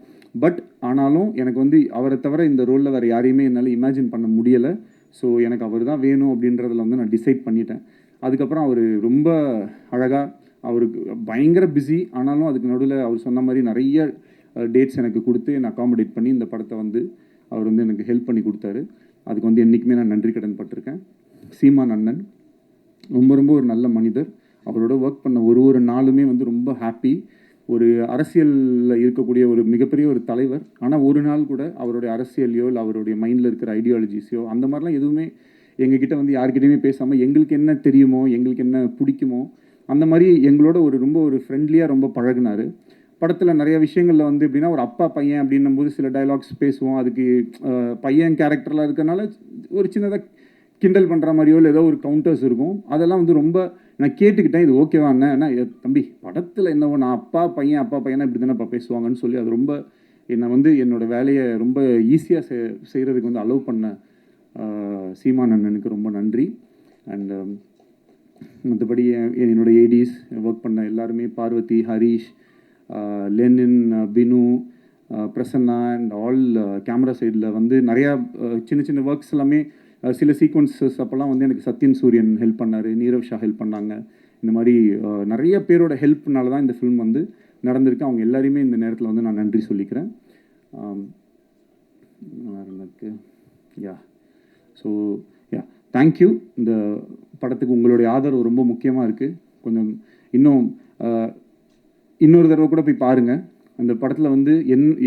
பட் ஆனாலும் எனக்கு வந்து அவரை தவிர இந்த ரோலில் வேறு யாரையுமே என்னால் இமேஜின் பண்ண முடியலை. ஸோ எனக்கு அவர் தான் வேணும் அப்படின்றதில் வந்து நான் டிசைட் பண்ணிட்டேன். அதுக்கப்புறம் அவர் ரொம்ப அழகாக, அவருக்கு பயங்கர பிஸி, ஆனாலும் அதுக்கு நடுவில் அவர் சொன்ன மாதிரி நிறைய டேட்ஸ் எனக்கு கொடுத்து என்னை அகாமடேட் பண்ணி இந்த படத்தை வந்து அவர் வந்து எனக்கு ஹெல்ப் பண்ணி கொடுத்தாரு. அதுக்கு வந்து என்றைக்குமே நான் நன்றி கடன் பட்டிருக்கேன். சீமான் அண்ணன் ரொம்ப ஒரு நல்ல மனிதர். அவரோட ஒர்க் பண்ண ஒரு நாளுமே வந்து ரொம்ப ஹாப்பி. ஒரு அரசியலில் இருக்கக்கூடிய ஒரு மிகப்பெரிய ஒரு தலைவர், ஆனால் ஒரு நாள் கூட அவருடைய அரசியலையோ இல்லை அவருடைய மைண்டில் இருக்கிற ஐடியாலஜிஸையோ அந்த மாதிரிலாம் எதுவுமே எங்ககிட்ட வந்து யார்கிட்டையுமே பேசாமல் எங்களுக்கு என்ன தெரியுமோ, எங்களுக்கு என்ன பிடிக்குமோ அந்த மாதிரி எங்களோட ரொம்ப ஃப்ரெண்ட்லியாக ரொம்ப பழகினார். படத்தில் நிறைய விஷயங்களில் வந்து எப்படின்னா ஒரு அப்பா பையன் அப்படின்னும் போது சில டைலாக்ஸ் பேசுவோம். அதுக்கு பையன் கேரக்டரில் இருக்கிறனால ஒரு சின்னதாக கிண்டல் பண்ணுற மாதிரியோ இல்லை ஏதோ ஒரு கவுண்டர்ஸ் இருக்கும். அதெல்லாம் வந்து ரொம்ப நான் கேட்டுக்கிட்டேன், இது ஓகேவா அண்ணா தம்பி படத்தில் என்னவோ நான் அப்பா பையனா இப்படி தானேப்பா பேசுவாங்கன்னு சொல்லி அது ரொம்ப என்னை வந்து என்னோடய வேலையை ரொம்ப ஈஸியாக செய்கிறதுக்கு வந்து அலோவ் பண்ண சீமான் அண்ணனுக்கு ரொம்ப நன்றி. அண்ட் மற்றபடி என்னோடய ஏடிஸ் ஒர்க் பண்ண எல்லாருமே, Parvathy, Harish, Lenin, Binu, Prasanna and all camera சைடில் வந்து நிறையா சின்ன ஒர்க்ஸ் எல்லாமே சில சீக்வன்சஸ் அப்போல்லாம் வந்து எனக்கு சத்யன் சூரியன் ஹெல்ப் பண்ணார், நீரவ் ஷா ஹெல்ப் பண்ணாங்க. இந்த மாதிரி நிறைய பேரோட ஹெல்ப்னால தான் இந்த ஃபிலிம் வந்து நடந்திருக்கு. அவங்க எல்லாரையுமே இந்த நேரத்தில் வந்து நான் நன்றி சொல்லிக்கிறேன். எனக்கு ஸோ தேங்க்யூ. இந்த படத்துக்கு உங்களுடைய ஆதரவு ரொம்ப முக்கியமாக இருக்குது. கொஞ்சம் இன்னொரு தடவை கூட போய் பாருங்கள். அந்த படத்தில் வந்து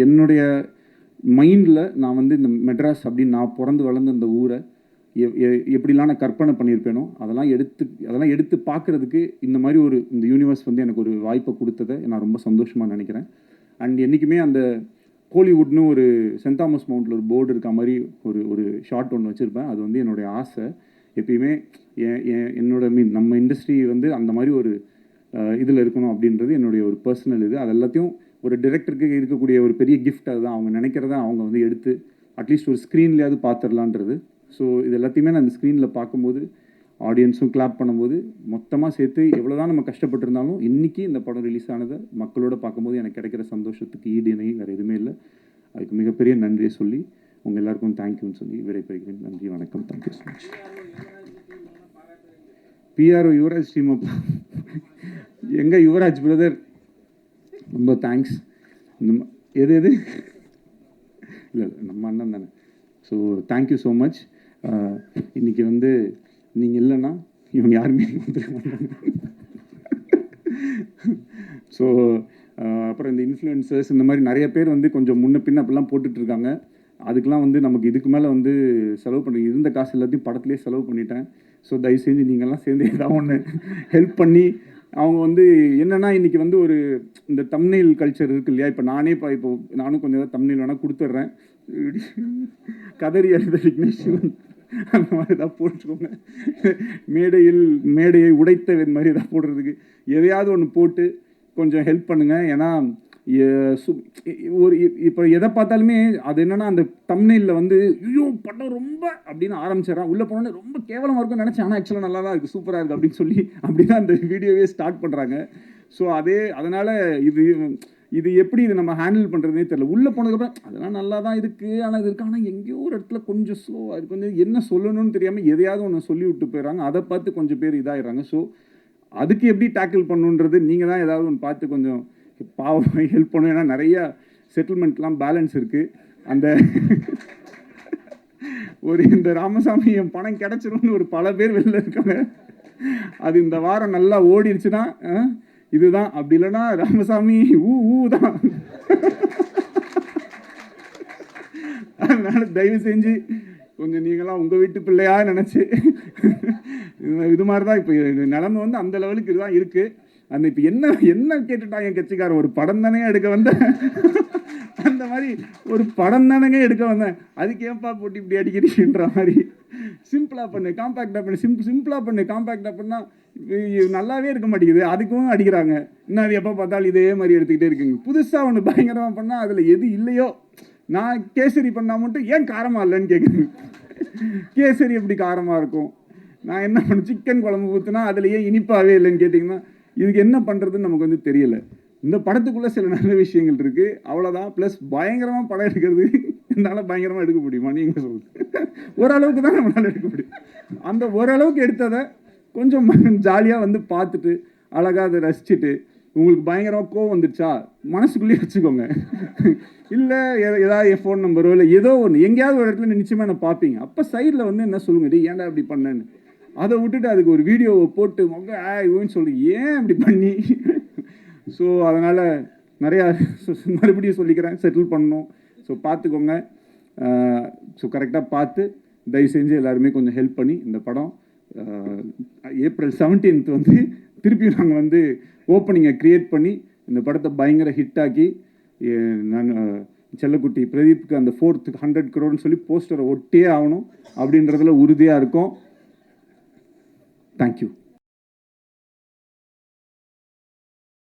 என்னுடைய மைண்டில் நான் வந்து இந்த மெட்ராஸ் அப்படின்னு நான் பிறந்து வளர்ந்த இந்த ஊரை எப்படிலாம் நான் கற்பனை பண்ணியிருப்பேனோ அதெல்லாம் எடுத்து பார்க்குறதுக்கு இந்த மாதிரி இந்த யூனிவர்ஸ் வந்து எனக்கு ஒரு வாய்ப்பை கொடுத்ததை நான் ரொம்ப சந்தோஷமாக நினைக்கிறேன். அண்ட் என்றைக்குமே அந்த கோலிவுட்னு ஒரு சென்ட் தாமஸ் மவுண்டில் ஒரு போர்டு இருக்க மாதிரி ஒரு ஷார்ட் ஒன்று வச்சுருப்பேன். அது வந்து என்னுடைய ஆசை. எப்பயுமே நம்ம இண்டஸ்ட்ரி வந்து அந்த மாதிரி ஒரு இதில் இருக்கணும் அப்படின்றது என்னுடைய ஒரு பர்சனல் இது. அது எல்லாத்தையும் ஒரு டைரக்டருக்கு இருக்கக்கூடிய ஒரு பெரிய கிஃப்ட் அதுதான். அவங்க நினைக்கிறத அவங்க வந்து எடுத்து அட்லீஸ்ட் ஒரு ஸ்க்ரீன்லேயாவது பார்த்துடலான்றது. ஸோ இது எல்லாத்தையுமே நான் அந்த ஸ்க்ரீனில் பார்க்கும்போது ஆடியன்ஸும் கிளாப் பண்ணும்போது மொத்தமாக சேர்த்து எவ்வளோ தான் நம்ம கஷ்டப்பட்டிருந்தாலும் இன்றைக்கி இந்த படம் ரிலீஸ் ஆனதை மக்களோட பார்க்கும்போது எனக்கு கிடைக்கிற சந்தோஷத்துக்கு ஈடு இணை வேறு எதுவுமே இல்லை. அதுக்கு மிகப்பெரிய நன்றியை சொல்லி உங்கள் எல்லாருக்கும் தேங்க்யூன்னு சொல்லி விடைபெறுகிறேன். நன்றி, வணக்கம். Thank you so much. PRO Yuvaraj team எங்கள் யுவராஜ் பிரதர் ரொம்ப தேங்க்ஸ். எது இல்லை நம்ம அண்ணன் தானே. So thank you so much. இன்றைக்கி வந்து நீங்கள் இல்லைன்னா இவங்க யாருமே வந்துருக்க மாட்டாங்க. ஸோ அப்புறம் இந்த இன்ஃப்ளூயன்சர்ஸ் இந்த மாதிரி நிறைய பேர் வந்து கொஞ்சம் முன்ன பின்ன அப்படிலாம் போட்டுட்ருக்காங்க. அதுக்கெலாம் வந்து நமக்கு இதுக்கு மேலே வந்து செலவு பண்ணி இருந்த காசு எல்லாத்தையும் படத்துலேயே செலவு பண்ணிட்டேன். ஸோ தயவு செஞ்சு நீங்கள்லாம் சேர்ந்து ஏதாவது ஒன்று ஹெல்ப் பண்ணி அவங்க வந்து என்னென்னா இன்றைக்கி வந்து ஒரு இந்த தம்ப்நெயில் கல்ச்சர் இருக்குது இல்லையா? இப்போ நானும் கொஞ்சம் ஏதாவது தம்ப்நெயில் வேணால் கொடுத்துட்றேன். கதறி அழுத விக்னேஷ் அந்த மாதிரி ஏதாவது போட்டுக்கோங்க. மேடையை உடைத்தவன் மாதிரி ஏதாவது போடுறதுக்கு எதையாவது ஒன்று போட்டு கொஞ்சம் ஹெல்ப் பண்ணுங்கள். ஏன்னா இப்போ எதை பார்த்தாலுமே அது என்னென்னா அந்த தம்ப்நெயிலில் வந்து ஐயோ படம் ரொம்ப அப்படின்னு ஆரம்பிச்சிடறான், உள்ளே போனோன்னே ரொம்ப கேவலமாக இருக்கும்னு நினச்சேன், ஆனால் ஆக்சுவலாக நல்லா தான் இருக்குது, சூப்பராக இருக்குது அப்படின்னு சொல்லி அப்படி தான் அந்த வீடியோவே ஸ்டார்ட் பண்ணுறாங்க. ஸோ அதனால் இது எப்படி இது நம்ம ஹேண்டில் பண்ணுறதுனே தெரியல. உள்ளே போனதுக்கப்புறம் அதெல்லாம் நல்லா தான் இருக்குது, ஆனால் இது இருக்குது, ஆனால் எங்கேயோ ஒரு இடத்துல கொஞ்சம் ஸ்லோவாக இருக்குது, கொஞ்சம் என்ன சொல்லணும்னு தெரியாமல் எதையாவது ஒன்று சொல்லி விட்டு போயிடறாங்க. அதை பார்த்து கொஞ்சம் பேர் இதாகிடுறாங்க. ஸோ அதுக்கு எப்படி டேக்கிள் பண்ணணுன்றது நீங்கள் தான் ஏதாவது ஒன்று பார்த்து கொஞ்சம் பாவம் ஹெல்ப் பண்ணணும். ஏன்னா நிறையா செட்டில்மெண்ட்லாம் பேலன்ஸ் இருக்குது. அந்த ஒரு இந்த ராமசாமி என் பணம் கிடச்சிரும்னு ஒரு பல பேர் வெளில இருக்காங்க. அது இந்த வாரம் நல்லா ஓடிடுச்சுன்னா இதுதான், அப்படி இல்லைன்னா ராமசாமி ஊ தான். அதனால தயவு செஞ்சு கொஞ்சம் நீங்களாம் உங்கள் வீட்டு பிள்ளையா நினச்சி இது மாதிரி தான் இப்போ நிலைமை வந்து அந்த லெவலுக்கு இதுதான் இருக்குது. அந்த இப்போ என்ன கேட்டுட்டாங்க என் கட்சிக்காரன், ஒரு படம் தானே எடுக்க வந்தேன், அந்த மாதிரி ஒரு படம் தானேங்க எடுக்க வந்தேன், அதுக்கு ஏன்பா போட்டு இப்படி அடிக்கிறீங்கன்ற மாதிரி. சிம்பிளாக பண்ணு, காம்பேக்டாக பண்ணு, சிம்பிளாக பண்ணு, காம்பேக்டாக பண்ணால் நல்லாவே இருக்க மாட்டேங்குது, அதுக்கும் அடிக்கிறாங்க. இன்னும் அது எப்போ பார்த்தாலும் இதே மாதிரி எடுத்துக்கிட்டே இருக்குங்க. புதுசாக ஒன்று பயங்கரமாக பண்ணால் அதில் எது இல்லையோ, நான் கேசரி பண்ணால் மட்டும் ஏன் காரமாக இல்லைன்னு கேட்குறேன். கேசரி எப்படி காரமாக இருக்கும்? நான் என்ன பண்ண சிக்கன் குழம்பு ஊற்றுனா அதில் ஏன் இனிப்பாகவே இல்லைன்னு கேட்டிங்கன்னா, இதுக்கு என்ன பண்ணுறதுன்னு நமக்கு வந்து தெரியல. இந்த படத்துக்குள்ளே சில நல்ல விஷயங்கள் இருக்குது, அவ்வளோதான். ப்ளஸ் பயங்கரமாக படம் எடுக்கிறது என்னால் பயங்கரமாக எடுக்க முடியுமா நீங்கள் சொல்லுங்கள். ஓரளவுக்கு தான் நம்மளால் எடுக்க முடியும். அந்த ஓரளவுக்கு எடுத்ததை கொஞ்சம் ஜாலியாக வந்து பார்த்துட்டு அழகாக அதை ரசிச்சுட்டு, உங்களுக்கு பயங்கரமாக கோவம் வந்துடுச்சா மனசுக்குள்ளேயே வச்சுக்கோங்க. இல்லை ஏதாவது என் ஃபோன் நம்பரோ இல்லை ஏதோ ஒன்று எங்கேயாவது ஒரு இடத்துல நிச்சயமாக என்ன பார்ப்பீங்க. அப்போ சைடில் வந்து என்ன சொல்லுங்க, ஏன்டா இப்படி பண்ணேன்னு. அதை விட்டுட்டு அதுக்கு ஒரு வீடியோவை போட்டு மொன்னு சொல்லி ஏன் இப்படி பண்ணி. ஸோ அதனால் நிறையா மறுபடியும் சொல்லிக்கிறேன், செட்டில் பண்ணணும். ஸோ பார்த்துக்கோங்க. ஸோ கரெக்டாக பார்த்து தயவு செஞ்சு எல்லாருமே கொஞ்சம் ஹெல்ப் பண்ணி இந்த படம் ஏப்ரல் 17th வந்து திருப்பியும் நாங்கள் வந்து ஓப்பனிங்கை க்ரியேட் பண்ணி இந்த படத்தை பயங்கர ஹிட்டாக்கி, நான் செல்லக்குட்டி பிரதீப்புக்கு அந்த 4th 100 crore சொல்லி போஸ்டரை ஒட்டியே ஆகணும் அப்படின்றதுல உறுதியாக இருக்கும். தேங்க்யூ.